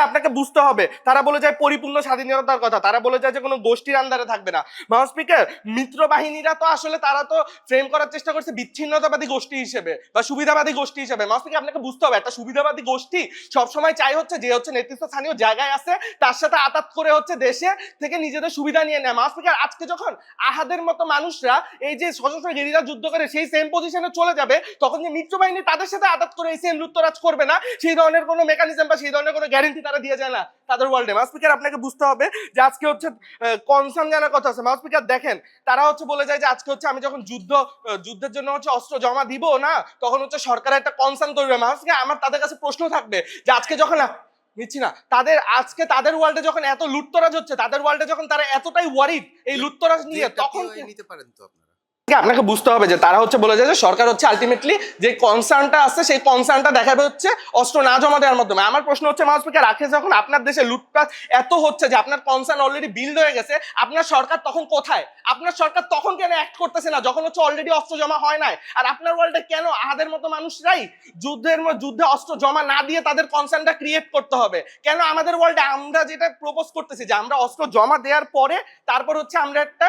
আপনাকে বুঝতে হবে, তারা বলে যায় পরিপূর্ণ স্বাধীনতার কথা, তারা বলে যায় যে কোনো গোষ্ঠীর আন্ডারে থাকবে না। মাস স্পিকার, মিত্র বাহিনীরা তো আসলে তারা তো ফ্রেম করার চেষ্টা করছে বিচ্ছিন্নতাবাদী গোষ্ঠী হিসেবে বা সুবিধাবাদী গোষ্ঠী হিসেবে। মাস স্পিকার, আপনাকে বুঝতে হবে, একটা সুবিধাবাদী গোষ্ঠী সবসময় চাই হচ্ছে যে হচ্ছে নেতৃত্ব স্থানীয় জায়গায় আছে তার সাথে আতাত করে হচ্ছে দেশে থেকে নিজেদের সুবিধা নিয়ে নেয়। মাস স্পিকার, আজকে যখন আহাদের মতো মানুষরা এই যে সশস্ত্র গেরিলা যুদ্ধ করে সেই সেম পজিশনে চলে যাবে, তখন যে মিত্র বাহিনী তাদের সাথে আঘাত করে এই সেম লুটতরাজ করবে না, সেই ধরনের কোনো মেকানিজম বা সেই ধরনের কোনো গ্যারান্টি তারা দিয়ে যায় না তাদের ওয়ার্ল্ডে। মাস স্পিকার, আপনাকে বুঝতে হবে যে আজকে হচ্ছে কনসার্ন জানার কথা আছে। মাস স্পিকার দেখেন, তারা হচ্ছে বলে যায় যে আজকে হচ্ছে আমি যখন যুদ্ধের জন্য হচ্ছে অস্ত্র জমা দিব না, তখন হচ্ছে সরকারের একটা কনসার্ন তৈরি হবে। মাস স্পিকার, আমার তাদের কাছে প্রশ্ন থাকবে যে আজকে যখন নিচ্ছি না, তাদের ওয়ার্ল্ডে যখন এত লুটতরাজ হচ্ছে, তাদের ওয়ার্ল্ডে যখন তারা এতটাই ওয়ারিড এই লুটতরাজ নিয়ে, তখন নিতে পারেন তো আপনারা। আপনাকে বুঝতে হবে যে তারা হচ্ছে বলে যায় যে সরকার হচ্ছে আলটিমেটলি যে কনসার্নটা আছে সেই কনসার্নটা দেখাবে হচ্ছে অস্ত্র না জমা দেওয়ার মাধ্যমে। আমার প্রশ্ন হচ্ছে মাস স্পিকার, রাখে যখন আপনার দেশে লুটপাট এত হচ্ছে যে আপনার কনসার্ন অলরেডি বিল্ড হয়ে গেছে, আপনার সরকার তখন কোথায়? আপনার সরকার তখন কেন অ্যাক্ট করতেছে না যখন হচ্ছে অলরেডি অস্ত্র জমা হয় নাই? আর আপনার ওয়ার্ল্ডে কেন আহাদের মতো মানুষরাই যুদ্ধে অস্ত্র জমা না দিয়ে তাদের কনসার্নটা ক্রিয়েট করতে হবে? কেন আমাদের ওয়ার্ল্ডে আমরা যেটা প্রপোজ করতেছি যে আমরা অস্ত্র জমা দেওয়ার পরে তারপর হচ্ছে আমরা একটা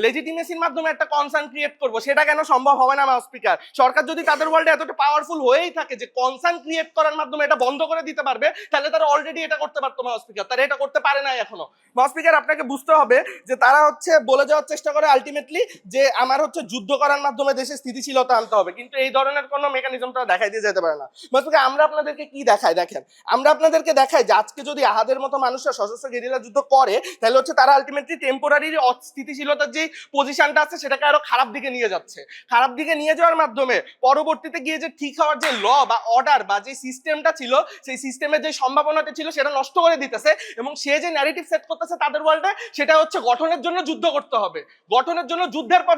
লেজিটিমেসির মাধ্যমে একটা কনসার্ন ক্রিয়েট করব, সেটা কেন সম্ভব হবে না? মাস স্পিকার, সরকার যদি তাদের ওয়ার্ল্ডে এতটা পাওয়ারফুল হয়েই থাকে যে কনসার্ন ক্রিয়েট করার মাধ্যমে এটা বন্ধ করে দিতে পারবে, তাহলে তারা অলরেডি এটা করতে পারতো। মাস স্পিকার, তারা এটা করতে পারে না এখনো। মাস স্পিকার, আপনাকে বুঝতে হবে যে তারা হচ্ছে বলে যাওয়ার চেষ্টা করে আলটিমেটলি যে আমার হচ্ছে যুদ্ধ করার মাধ্যমে দেশে স্থিতিশীলতা আনতে হবে, কিন্তু এই ধরনের কোনো মেকানিজম তারা দেখাই দিয়ে যেতে পারে না। মাস স্পিকার, আমরা আপনাদেরকে কি দেখাই দেখেন, আমরা আপনাদেরকে দেখাই যে আজকে যদি আহাদের মতো মানুষরা সশস্ত্র গেরিলা যুদ্ধ করে, তাহলে হচ্ছে তারা আলটিমেটলি টেম্পোরারি অস্থিতিশীলতার যে পজিশনটা আছে সেটাকে আরো খারাপ দিকে নিয়ে যাচ্ছে। খারাপ দিকে নিয়ে যাওয়ার মাধ্যমে পরবর্তীতে গিয়ে যে ঠিক হওয়ার যে ল বা অর্ডার বা যে সিস্টেমটা ছিল, সেই সিস্টেমের যে সম্ভাবনাটা ছিল সেটা নষ্ট করে দিতেছে, এবং সে যে ন্যারেটিভ সেট করতেছে তাদের ওয়ার্ল্ডে, সেটা হচ্ছে গঠনের জন্য যুদ্ধ করতে হবে, গঠনের জন্য যুদ্ধের পর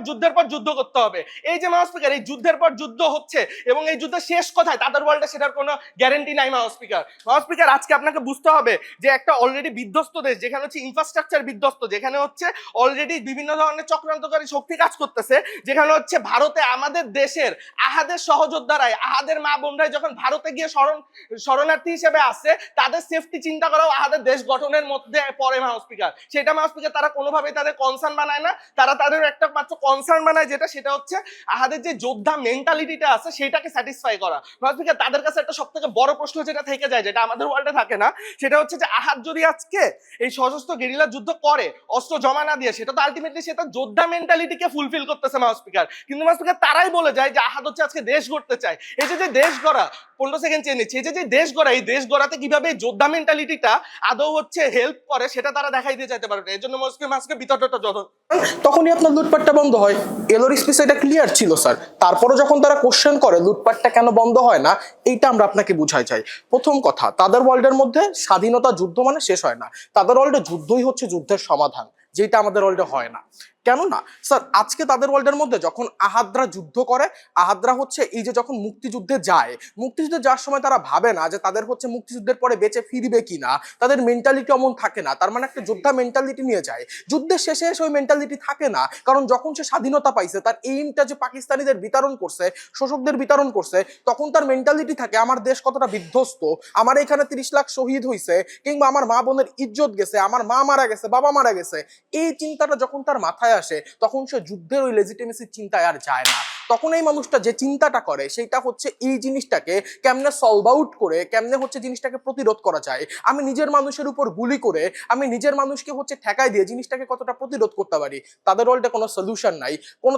যুদ্ধ করতে হবে। এই যে মাস স্পিকার, এই যুদ্ধের পর যুদ্ধ হচ্ছে এবং এই যুদ্ধের শেষ কোথায় তাদের ওয়ার্ল্ডে, সেটার কোনো গ্যারান্টি নাই। মাস স্পিকার, আজকে আপনাকে বুঝতে হবে যে একটা অলরেডি বিধ্বস্ত দেশ, যেখানে হচ্ছে ইনফ্রাস্ট্রাকচার বিধ্বস্ত, যেখানে হচ্ছে অলরেডি বিভিন্ন ধরনের চক্রান্তকারী শক্তি কাজ করতেছে, যেখানে হচ্ছে ভারতে আমাদের দেশের আহাদের সহযোদ্ধারাই, আহাদের মা বোনরাই যখন ভারতে গিয়ে শরণার্থী হিসেবে আসছে, তাদের সেফটি চিন্তা করাও আহাদের দেশ গঠনের মধ্যে পড়ে। মাস স্পিকার, সেটা মাস স্পিকার তারা কোনোভাবেই তাদের কনসার্ন বানায় না, তারা তাদের একটা মাত্র কনসার্ন বানায় সেটা হচ্ছে আহাদের যে যোদ্ধা মেন্টালিটিটা আছে সেটাকে স্যাটিসফাই করা। মাস স্পিকার, তাদের কাছে একটা সবথেকে বড় প্রশ্ন যেটা থেকে যায়, যেটা আমাদের ওয়ার্ল্ডে থাকে না, সেটা হচ্ছে যে আহাদ যদি আজকে এই সশস্ত্র গেরিলা যুদ্ধ করে অস্ত্র জমা না দিয়ে, সেটা তো আলটিমেটলি সেটা যোদ্ধা মেন্টালিটিকে ফুলফিল করতে করতেছে মাউস স্পিকার, কিন্তু মাউস স্পিকার তারাই বলে যায় যে আহাদ হচ্ছে আজকে দেশ গড়তে চায়। এই যে দেশ গড়া, 15 সেকেন্ড চেয়ে নিচ্ছে, এই যে দেশ গড়া, এই দেশ গড়াতে কিভাবে যোদ্ধা মেন্টালিটিটা আদৌ হচ্ছে হেল্প করে সেটা তারা দেখাই দিয়ে যেতে পারবে। এর জন্য মাউসকে বিতর্কটা যত তখনই আপনার লুটপাটটা বন্ধ হয়। এলোর স্পিচ এটা ক্লিয়ার ছিল স্যার। তারপরে যখন তারা কোশ্চেন করে লুটপাটটা কেন বন্ধ হয় না, এইটা আমরা আপনাকে বুঝাই চাই। প্রথম কথা, তাদের ওয়ার্ল্ডের মধ্যে স্বাধীনতা যুদ্ধ মানে শেষ হয় না, তাদের ওয়ার্ল্ডে যুদ্ধই হচ্ছে যুদ্ধের সমাধান, যেটা আমাদের ওয়ার্ল্ডে হয় না। কেননা স্যার আজকে তাদের ওয়ার্ল্ডের মধ্যে যখন আহাদরা যুদ্ধ করে, আহাদরা হচ্ছে এই যে যখন মুক্তিযুদ্ধে যায়, মুক্তিযুদ্ধে যাওয়ার সময় তারা ভাবে না যে তাদের হচ্ছে মুক্তিযুদ্ধের পরে বেঁচে ফিরবে কিনা, তাদের মেন্টালিটি অমন থাকে না। তার মানে একটা যোদ্ধা মেন্টালিটি নিয়ে যায়, যুদ্ধের শেষে এসে ওই মেন্টালিটি থাকে না। কারণ যখন সে স্বাধীনতা পাইছে, তার এইমটা যে পাকিস্তানিদের বিতরণ করছে, শোষকদের বিতরণ করছে, তখন তার মেন্টালিটি থাকে আমার দেশ কতটা বিধ্বস্ত, আমার এখানে 30 লাখ শহীদ হয়েছে, কিংবা আমার মা বোনের ইজ্জত গেছে, আমার মা মারা গেছে, বাবা মারা গেছে। এই চিন্তাটা যখন তার মাথায় আসে, তখন সে যুদ্ধের ওই লেজিটিমেসির চিন্তায় আর যায় না। তখন এই মানুষটা যে চিন্তাটা করে সেটা হচ্ছে এই জিনিসটাকে কেমনে সলভ আউট করে, কেমনে হচ্ছে জিনিসটাকে প্রতিরোধ করা যায়। আমি নিজের মানুষের উপর গুলি করে, আমি নিজের মানুষকে হচ্ছে ঠেকায় দিয়ে জিনিসটাকে কতটা প্রতিরোধ করতে পারি। তাদের ওয়ার্ল্ডে কোনো সলিউশন নাই,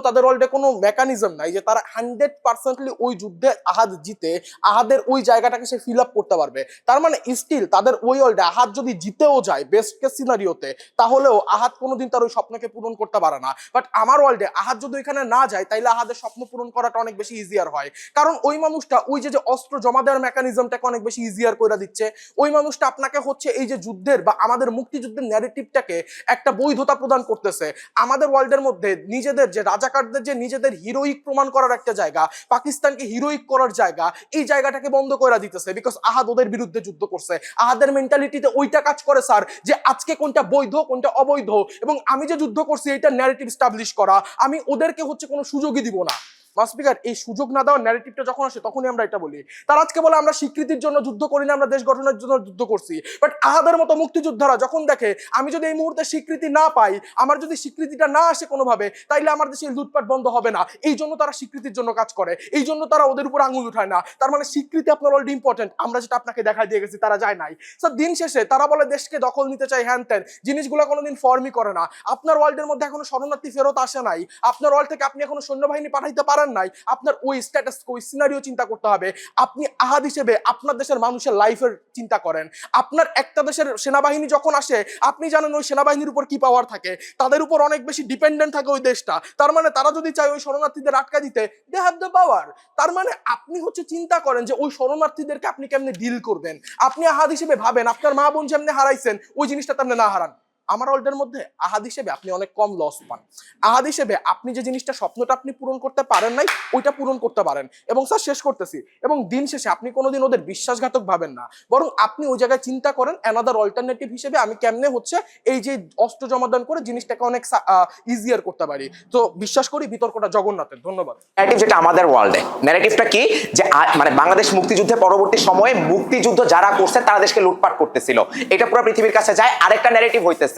তাদের ওয়ার্ল্ডে কোনো মেকানিজম নাই যে তারা 100% ওই যুদ্ধে আহাদ জিতে আহাদের ওই জায়গাটাকে সে ফিল আপ করতে পারবে। তার মানে স্টিল তাদের ওই ওয়ার্ল্ডে আহাদ যদি জিতেও যায় বেস্ট কেস সিনারিওতে, তাহলেও আহাদ কোনোদিন তার ওই স্বপ্নকে পূরণ করতে পারে না। বাট আমার ওয়ার্ল্ডে আহাদ যদি ওইখানে না যায়, তাইলে আহাদের স্বপ্ন পূরণ করাটা অনেক বেশি ইজিয়ার হয়। কারণ ওই মানুষটা ওই যে অস্ত্র জমা দেওয়ার মেকানিজমটাকে অনেক বেশি ইজিয়ার করে দিচ্ছে। ওই মানুষটা আপনাকে হচ্ছে এই যে যুদ্ধের বা আমাদের মুক্তিযুদ্ধের ন্যারেটিভটাকে একটা বৈধতা প্রদান করতেছে। আমাদের ওয়ার্ল্ডের মধ্যে নিজেদের যে রাজাকারদের যে নিজেদের হিরোইক প্রমাণ করার একটা জায়গা, পাকিস্তানকে হিরোইক করার জায়গা, এই জায়গাটাকে বন্ধ করে দিতেছে। বিকজ আহাদ ওদের বিরুদ্ধে যুদ্ধ করছে। আহাদের মেন্টালিটিতে ওইটা কাজ করে স্যার, যে আজকে কোনটা বৈধ কোনটা অবৈধ, এবং আমি যে যুদ্ধ করছি এটা ন্যারেটিভ স্টাবলিশ করা, আমি ওদেরকে হচ্ছে কোনো সুযোগই দিব না। স্পিকার, এই সুযোগ না দেওয়ার ন্যারেটিভটা যখন আসে তখনই আমরা এটা বলি। তারা আজকে বলে আমরা স্বীকৃতির জন্য যুদ্ধ করি না, আমরা দেশ গঠনের জন্য যুদ্ধ করছি। বাট আহাদের মতো মুক্তিযোদ্ধারা যখন দেখে আমি যদি এই মুহূর্তে স্বীকৃতি না পাই, আমার যদি স্বীকৃতিটা না আসে কোনোভাবে, তাইলে আমার দেশে লুটপাট বন্ধ হবে না। এই জন্য তারা স্বীকৃতির জন্য কাজ করে, এই জন্য তারা ওদের উপর আঙুল উঠায় না। তার মানে স্বীকৃতি আপনার অলরেডি ইম্পর্টেন্ট, আমরা যেটা আপনাকে দেখাই দিয়ে গেছি তারা যায় নাই। স্যার দিন শেষে তারা বলে দেশকে দখল নিতে চাই, হ্যান ত্যান জিনিসগুলো কোনোদিন ফর্মই করে না। আপনার ওয়ার্ল্ডের মধ্যে এখনো শরণার্থী ফেরত আসে নাই, আপনার ওয়ার্ল্ড থেকে আপনি এখনো সৈন্যবাহিনী পাঠাইতে পারেন নাই। আপনার ওই স্ট্যাটাস ওই সিনারিও চিন্তা করতে হবে। আপনি আহাদ হিসেবে আপনার দেশের মানুষের লাইফের চিন্তা করেন। আপনার একটা দেশের সেনাবাহিনী যখন আসে, আপনি জানেন ওই সেনাবাহিনীর উপর কি পাওয়ার থাকে, তাদের উপর অনেক বেশি ডিপেন্ডেন্ট থাকে ওই দেশটা। তার মানে তারা যদি চায় ওই শরণার্থীদের আটকা দিতে, দে হ্যাভ দ্য পাওয়ার। তার মানে আপনি হচ্ছে চিন্তা করেন যে ওই শরণার্থীদেরকে আপনি কেমনে ডিল করবেন। আপনি আহাদ হিসেবে ভাবেন আপনার মা বোন যেমনি হারাইছেন ওই জিনিসটা তেমনি না হারান। আমার ওয়ার্ল্ডের মধ্যে আহাদ হিসেবে আপনি অনেক কম লস পান। আহাদ হিসেবে আপনি যে জিনিসটা স্বপ্নটা আপনি পূরণ করতে পারেন নাই, ওইটা পূরণ করতে পারেন। এবং স্যার শেষ করতেছি, এবং দিন শেষে আপনি কোনোদিন ওদের বিশ্বাসঘাতক ভাবেন না, বরং আপনি ওই জায়গায় চিন্তা করেন অ্যানাদার অল্টারনেটিভ হিসেবে আমি কেমনে হচ্ছে এই যে অস্ত্র জমাদান করে জিনিসটাকে অনেক ইজিয়ার করতে পারি। তো বিশ্বাস করি বিতর্কটা জগন্নাথের। ধন্যবাদ। ন্যারেটিভ যেটা আমাদের ওয়ার্ল্ডে, ন্যারেটিভটা কি যে মানে বাংলাদেশ মুক্তিযুদ্ধের পরবর্তী সময়ে মুক্তিযুদ্ধ যারা করছে তারা দেশকে লুটপাট করতেছিল, এটা পুরো পৃথিবীর কাছে যায়। আরেকটা ন্যারেটিভ হইতেছে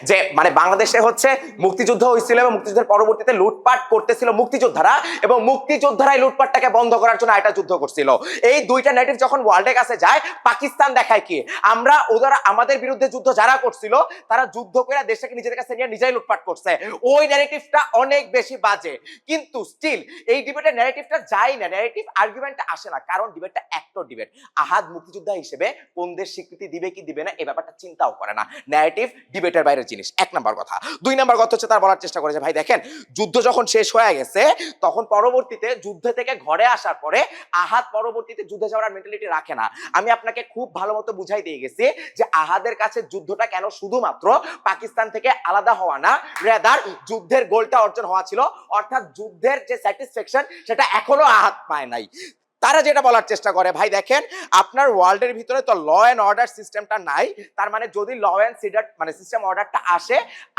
যে মানে বাংলাদেশে হচ্ছে মুক্তিযুদ্ধ হয়েছিল এবং মুক্তিযুদ্ধের পরবর্তীতে লুটপাট করতেছিল মুক্তিযোদ্ধারা, এবং মুক্তিযোদ্ধারাই লুটপাটটাকে বন্ধ করার জন্য এটা যুদ্ধ করছিল। এই দুইটা ন্যারেটিভ যখন ওয়ার্ল্ডের কাছে যায়, পাকিস্তান দেখায় কি আমরা ওরা আমাদের বিরুদ্ধে যুদ্ধ যারা করছিল তারা যুদ্ধ করে দেশটাকে নিজেদের কাছে নিয়ে নিজেই লুটপাট করছে। ওই ন্যারেটিভটা অনেক বেশি বাজে, কিন্তু স্টিল এই ডিবেটের ন্যারেটিভটা যায় না, ন্যারেটিভ আর্গুমেন্টটা আসে না, কারণ ডিবেটটা অ্যাক্টর ডিবেট। আহাদ মুক্তিযোদ্ধা হিসেবে কোন দেশ স্বীকৃতি দিবে কি দিবে না এই ব্যাপারটা চিন্তাও করে না। ন্যারেটিভ ডিবেটের বাইরের জিনিস, এক নাম্বার কথা। দুই নাম্বার কথা হচ্ছে তার বলার চেষ্টা করেছে ভাই দেখেন যুদ্ধ যখন শেষ হয়ে গেছে, তখন পরবর্তীতে যুদ্ধ থেকে ঘরে আসার পরে আহাদ পরবর্তীতে যুদ্ধে যাওয়ার মেন্টালিটি রাখে না। আমি আপনাকে খুব ভালো মতো বুঝাই দিয়ে গেছি যে আহাদের কাছে যুদ্ধটা কেন শুধুমাত্র পাকিস্তান থেকে আলাদা হওয়া না, রেদার যুদ্ধের গোলটা অর্জন হওয়া ছিল, অর্থাৎ যুদ্ধের যে স্যাটিসফ্যাকশন সেটা এখনো আহাদ পায় নাই। তারা যেটা বলার চেষ্টা করে ভাই দেখেন আপনার ওয়ার্ল্ডের ভিতরে তো ল এন্ড অর্ডার সিস্টেমটা নাই, তার মানে যদি ল এন্ড মানে সিস্টেম অর্ডারটা আসে,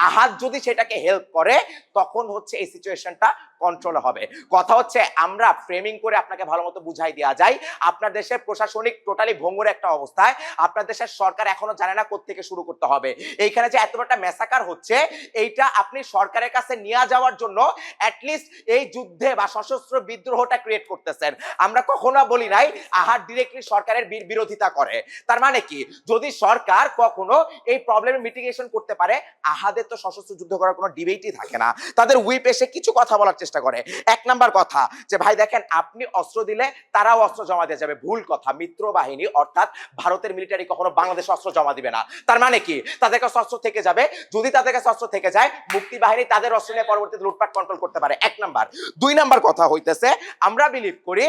আহাদ যদি সেটাকে হেল্প করে, তখন হচ্ছে এই সিচুয়েশনটা কন্ট্রোল হবে। কথা হচ্ছে আমরা ফ্রেমিং করে আপনাকে ভালো মতো বুঝাই দেওয়া যায় আপনার দেশের প্রশাসনিক টোটালি ভঙ্গুর একটা অবস্থায়, আপনার দেশের সরকার এখনো জানে না কোত্থেকে শুরু করতে হবে। এইখানে যে এত বড় ম্যাসাকার হচ্ছে, এইটা আপনি সরকারের কাছে নিয়ে যাওয়ার জন্য অ্যাটলিস্ট এই যুদ্ধে বা সশস্ত্র বিদ্রোহটা ক্রিয়েট করতেছেন। আমরা কখনো বলি নাই আহাদ ডিরেক্টলি সরকারের বিরোধিতা করে। তার মানে কি, যদি সরকার কখনো এই প্রবলেমের মিটিগেশন করতে পারে, আহাদের তো সশস্ত্র যুদ্ধ করার কোনো ডিবেটই থাকে না। তাদের হুইপ এসে কিছু কথা বলার চেষ্টা করে। এক নাম্বার কথা যে ভাই দেখেন, আপনি অস্ত্র দিলে তারাও অস্ত্র জমা দিয়ে যাবে। ভুল কথা। মিত্র বাহিনী অর্থাৎ ভারতের মিলিটারি কখনো বাংলাদেশে অস্ত্র জমা দিবে না। তার মানে কি, তাদের কাছে অস্ত্র থেকে যাবে। যদি তাদের কাছে অস্ত্র থেকে যায়, মুক্তি বাহিনী তাদের অস্ত্র নিয়ে পরবর্তীতে লুটপাট কন্ট্রোল করতে পারে। এক নাম্বার। দুই নাম্বার কথা হইতেছে, আমরা বিলিভ করি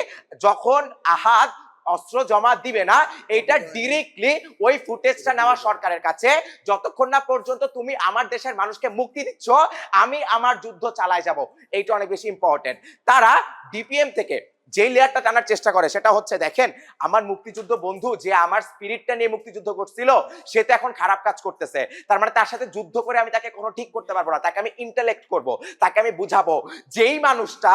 যখন আহাদ অস্ত্র জমা দিবে না, এটা ডিরেক্টলি ওই ফুটেজটা নেওয়া সরকারের কাছে। যতক্ষণ না পর্যন্ত তুমি আমার দেশের মানুষকে মুক্তি দিচ্ছ, আমি আমার যুদ্ধ চালায় যাব। এইটা অনেক বেশি ইম্পর্টেন্ট। তারা ডিপিএম থেকে যে লেয়ারটা টানার চেষ্টা করে সেটা হচ্ছে, দেখেন আমার মুক্তিযুদ্ধ বন্ধু যে আমার স্পিরিটটা নিয়ে মুক্তিযুদ্ধ করছিল, সে তো এখন খারাপ কাজ করতেছে। তার মানে তার সাথে যুদ্ধ করে আমি তাকে কোনো ঠিক করতে পারবো না। তাকে আমি ইন্টেলেক্ট করব, তাকে আমি বুঝাবো। যেই মানুষটা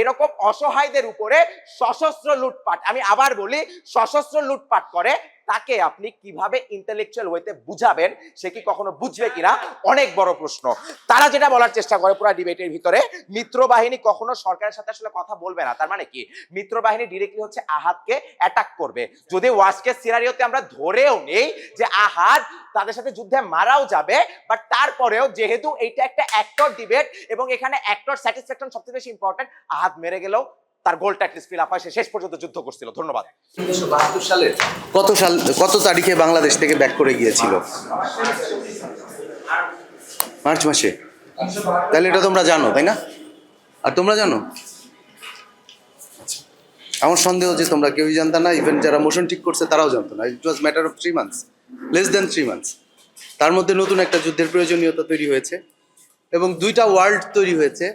এরকম অসহায়দের উপরে সশস্ত্র লুটপাট, আমি আবার বলি সশস্ত্র লুটপাট করে, তাকে আপনি কিভাবে ইন্টেলেকচুয়াল ওয়েতে বুঝাবেন? সে কি কখনো বুঝবে কিনা অনেক বড় প্রশ্ন। তারা যেটা বলার চেষ্টা করে পুরো ডিবেটের ভিতরে, মিত্র বাহিনী কখনো সরকারের সাথে আসলে কথা বলবে না। তার মানে কি, মিত্র বাহিনী ডিরেক্টলি হচ্ছে আহাদকে অ্যাটাক করবে। যদি ওয়ার্স্ট কেস সিনারিওতে আমরা ধরেও নেই যে আহাদ তাদের সাথে যুদ্ধে মারাও যাবে, বাট তারপরেও যেহেতু এইটা একটা অ্যাক্টর ডিবেট এবং এখানে অ্যাক্টর স্যাটিসফ্যাকশন সবচেয়ে বেশি ইম্পর্টেন্ট, আহাদ মেরে গেলেও তার গোলটা অ্যাটলিস্ট ফিল আপ হয়, সে শেষ পর্যন্ত যুদ্ধ করছিল। ধন্যবাদ। 1972 সালের কত তারিখে বাংলাদেশ থেকে ব্যাক করে গিয়েছিল? মার্চ মাসে। তাহলে এটা তোমরা জানো, তাই না? আর তোমরা জানো? আমার সন্দেহ যে তোমরা কেউই জানতো না। ইভেন যারা মোশন ঠিক করছে তারাও জানতো না। It was matter of 3 months, less than 3 months। তার মধ্যে নতুন একটা যুদ্ধের প্রয়োজনীয়তা তৈরি হয়েছে এবং দুইটা ওয়ার্ল্ড তৈরি হয়েছে।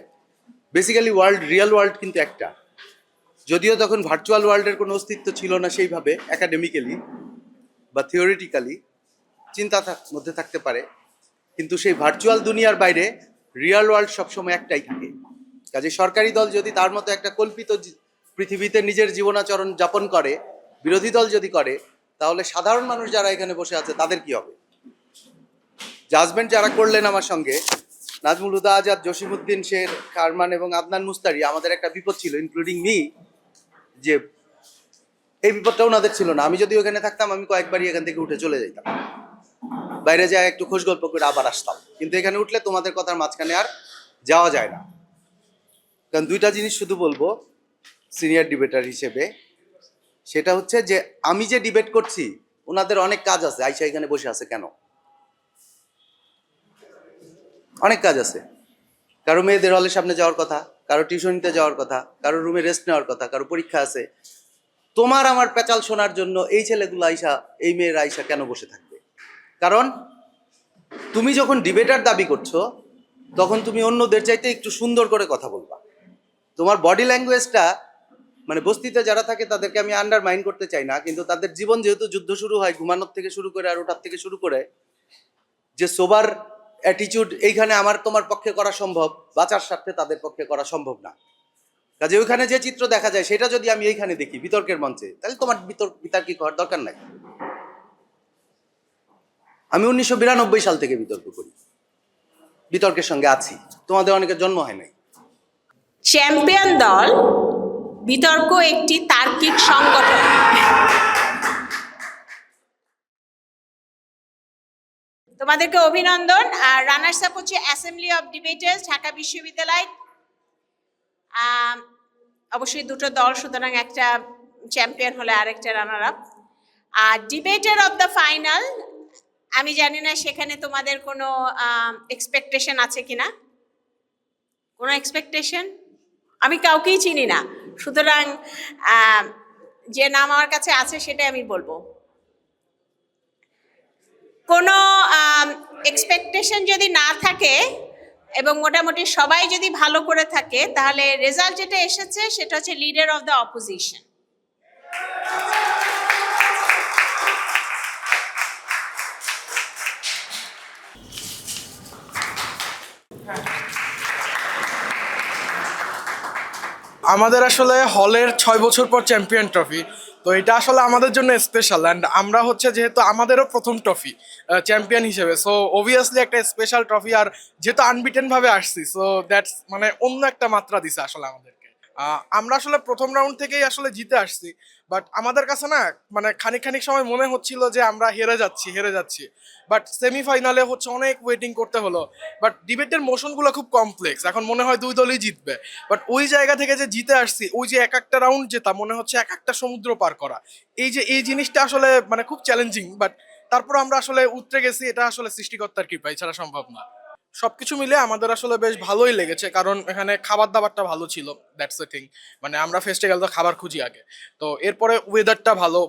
বেসিক্যালি ওয়ার্ল্ড, রিয়েল ওয়ার্ল্ড কিন্তু একটা। যদিও তখন ভার্চুয়াল ওয়ার্ল্ডের কোনো অস্তিত্ব ছিল না সেইভাবে, একাডেমিক্যালি বা থিওরিটিক্যালি চিন্তা মধ্যে থাকতে পারে, কিন্তু সেই ভার্চুয়াল দুনিয়ার বাইরে রিয়েল ওয়ার্ল্ড সবসময় একটাই থাকে। কাজে সরকারি দল যদি তার মতো একটা কল্পিত পৃথিবীতে নিজের জীবনাচরণ যাপন করে, বিরোধী দল যদি করে, তাহলে সাধারণ মানুষ যারা এখানে বসে আছে তাদের কি হবে? জাজমেন্ট যারা করলেন আমার সঙ্গে, নাজমুল হুদা আজাদ, জসিমউদ্দিন শের, খারমান এবং আদনান মুস্তারি, আমাদের একটা বিপদ ছিল, ইনক্লুডিং মি, যে এই বিপদটা ওনাদের ছিল না। আমি যদি ওখানে থাকতাম, আমি কয়েকবারই এখান থেকে উঠে চলে যেতাম, বাইরে যায় একটু খোঁজ গল্প করে আবার আসতাম। কিন্তু এখানে উঠলে তোমাদের কথার মাঝখানে আর যাওয়া যায় না। কারণ দুইটা জিনিস শুধু বলবো সিনিয়র ডিবেটার হিসেবে, সেটা হচ্ছে যে আমি যে ডিবেট করছি ওনাদের অনেক কাজ আছে। আইসা এখানে বসে আছে কেন? অনেক কাজ আছে। কারো মেয়েদের হলের সামনে যাওয়ার কথা, কারো টিউশনিতে যাওয়ার কথা, কারো রুমে রেস্ট নেওয়ার কথা, কারো পরীক্ষা আছে। তোমার আমার পেঁচাল শোনার জন্য এই ছেলেগুলো আইসা, এই মেয়ের আইসা কেন বসে থাকবে? কারণ তুমি যখন ডিবেটার দাবি করছো, তখন তুমি অন্যদের চাইতে একটু সুন্দর করে কথা বলবা। তোমার বডি ল্যাঙ্গুয়েজটা, মানে বস্তিতে যারা থাকে তাদেরকে আমি আন্ডারমাইন করতে চাই না, কিন্তু তাদের জীবন যেহেতু যুদ্ধ শুরু হয় ঘুমানোর থেকে শুরু করে আর ওটার থেকে শুরু করে, যে সোবার অ্যাটিটিউড এইখানে আমার তোমার পক্ষে করা সম্ভব, বাঁচার স্বার্থে তাদের পক্ষে করা সম্ভব না। কাজে ওইখানে যে চিত্র দেখা যায় সেটা যদি আমি এইখানে দেখি বিতর্কের মঞ্চে, তাহলে তোমার বিতর্কিত হওয়ার দরকার নাই। আমি 1992 সাল থেকে বিতর্ক করি, বিতর্কের সঙ্গে আছি, তোমাদের অনেকের জন্ম হয় নাই। চ্যাম্পিয়ন দল বিতর্ক একটি তার্কিক সংগঠন। তোমাদেরকে অভিনন্দন। আর রানার্স আপ হচ্ছে অ্যাসেম্বলি অফ ডিবেটার্স, ঢাকা বিশ্ববিদ্যালয়। অবশ্যই দুটো দল, সুতরাং একটা চ্যাম্পিয়ন হলে আরেকটা রানার আপ। আর ডিবেটার অফ দ্য ফাইনাল, আমি জানি না সেখানে তোমাদের কোনো এক্সপেকটেশন আছে কিনা। কোনো এক্সপেকটেশন? আমি কাউকেই চিনি না, সুতরাং যে নাম আমার কাছে আছে সেটাই আমি বলবো। কোনো এক্সপেকটেশন যদি না থাকে এবং মোটামুটি সবাই যদি ভালো করে থাকে, তাহলে রেজাল্ট যেটা এসেছে সেটা হচ্ছে লিডার অফ দ্য অপোজিশন। আমাদের আসলে হলের 6 বছর পর চ্যাম্পিয়ন ট্রফি, তো এটা আসলে আমাদের জন্য স্পেশাল। অ্যান্ড আমরা হচ্ছে যেহেতু আমাদেরও প্রথম ট্রফি চ্যাম্পিয়ন হিসেবে, সো অবভিয়াসলি একটা স্পেশাল ট্রফি। আর যেহেতু আনবিটেন ভাবে আসছি, সো দ্যাটস মানে অন্য একটা মাত্রা দিছে আসলে আমাদেরকে। আমরা আসলে প্রথম রাউন্ড থেকেই আসলে জিতে আসছি, বাট আমাদের কাছে না মানে খানিক খানিক সময় মনে হচ্ছিল যে আমরা হেরে যাচ্ছি। বাট সেমিফাইনালে হচ্ছে অনেক ওয়েটিং করতে হলো। বাট ডিবেটের মোশনগুলো খুব কমপ্লেক্স, এখন মনে হয় দুই দলই জিতবে। বাট ওই জায়গা থেকে যে জিতে আসছি, ওই যে এক একটা রাউন্ড জেতা মনে হচ্ছে এক একটা সমুদ্র পার করা, এই জিনিসটা আসলে মানে খুব চ্যালেঞ্জিং। বাট তারপর আমরা আসলে উতরে গেছি, এটা আসলে সৃষ্টিকর্তার কৃপা, ছাড়া সম্ভব না। সবকিছু মিলে আমাদের আসলে বেশ ভালোই লেগেছে, কারণ এখানে খাবার দাবারটা ভালো ছিল, দ্যাটস এ থিং। মানে আমরা ফেস্টিভ্যাল তো খাবার খুঁজি আগে, তো এরপরে ওয়েদারটা ভালো,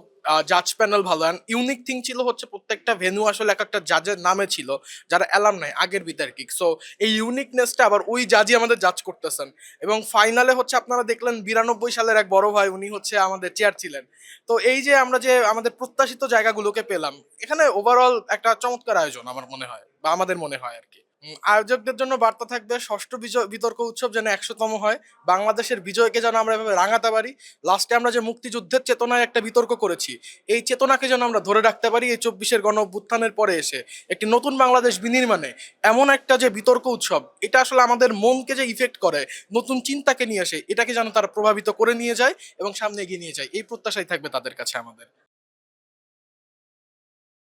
জাজ প্যানেল ভালো। অ্যান্ড ইউনিক থিং ছিল হচ্ছে প্রত্যেকটা ভেন্যু আসলে এক একটা জাজের নামে ছিল, যারা অ্যালাম নাই আগের বিতার্কিক। সো এই ইউনিকনেসটা আবার ওই জাজই আমাদের জাজ করতেছেন। এবং ফাইনালে হচ্ছে আপনারা দেখলেন 92 সালের এক বড় ভাই, উনি হচ্ছে আমাদের চেয়ার ছিলেন। তো এই যে আমরা যে আমাদের প্রত্যাশিত জায়গাগুলোকে পেলাম, এখানে ওভারঅল একটা চমৎকার আয়োজন আমার মনে হয়, বা আমাদের মনে হয় আর কি। আয়োজকদের জন্য বার্তা থাকবে, ষষ্ঠ বিতর্ক উৎসব যেন 100তম হয়, বাংলাদেশের বিজয়কে যেন আমরা এভাবে রাঙাতে পারি। লাস্টে আমরা যে মুক্তিযুদ্ধের চেতনায় একটা বিতর্ক করেছি, এই চেতনাকে যেন আমরা ধরে রাখতে পারি। এই 24-এর গণ অভ্যুত্থানের পরে এসে একটি নতুন বাংলাদেশ বিনির্মাণে এমন একটা যে বিতর্ক উৎসব, এটা আসলে আমাদের মনকে যে ইফেক্ট করে, নতুন চিন্তাকে নিয়ে আসে, এটাকে যেন তারা প্রভাবিত করে নিয়ে যায় এবং সামনে এগিয়ে নিয়ে যায়, এই প্রত্যাশাই থাকবে তাদের কাছে আমাদের।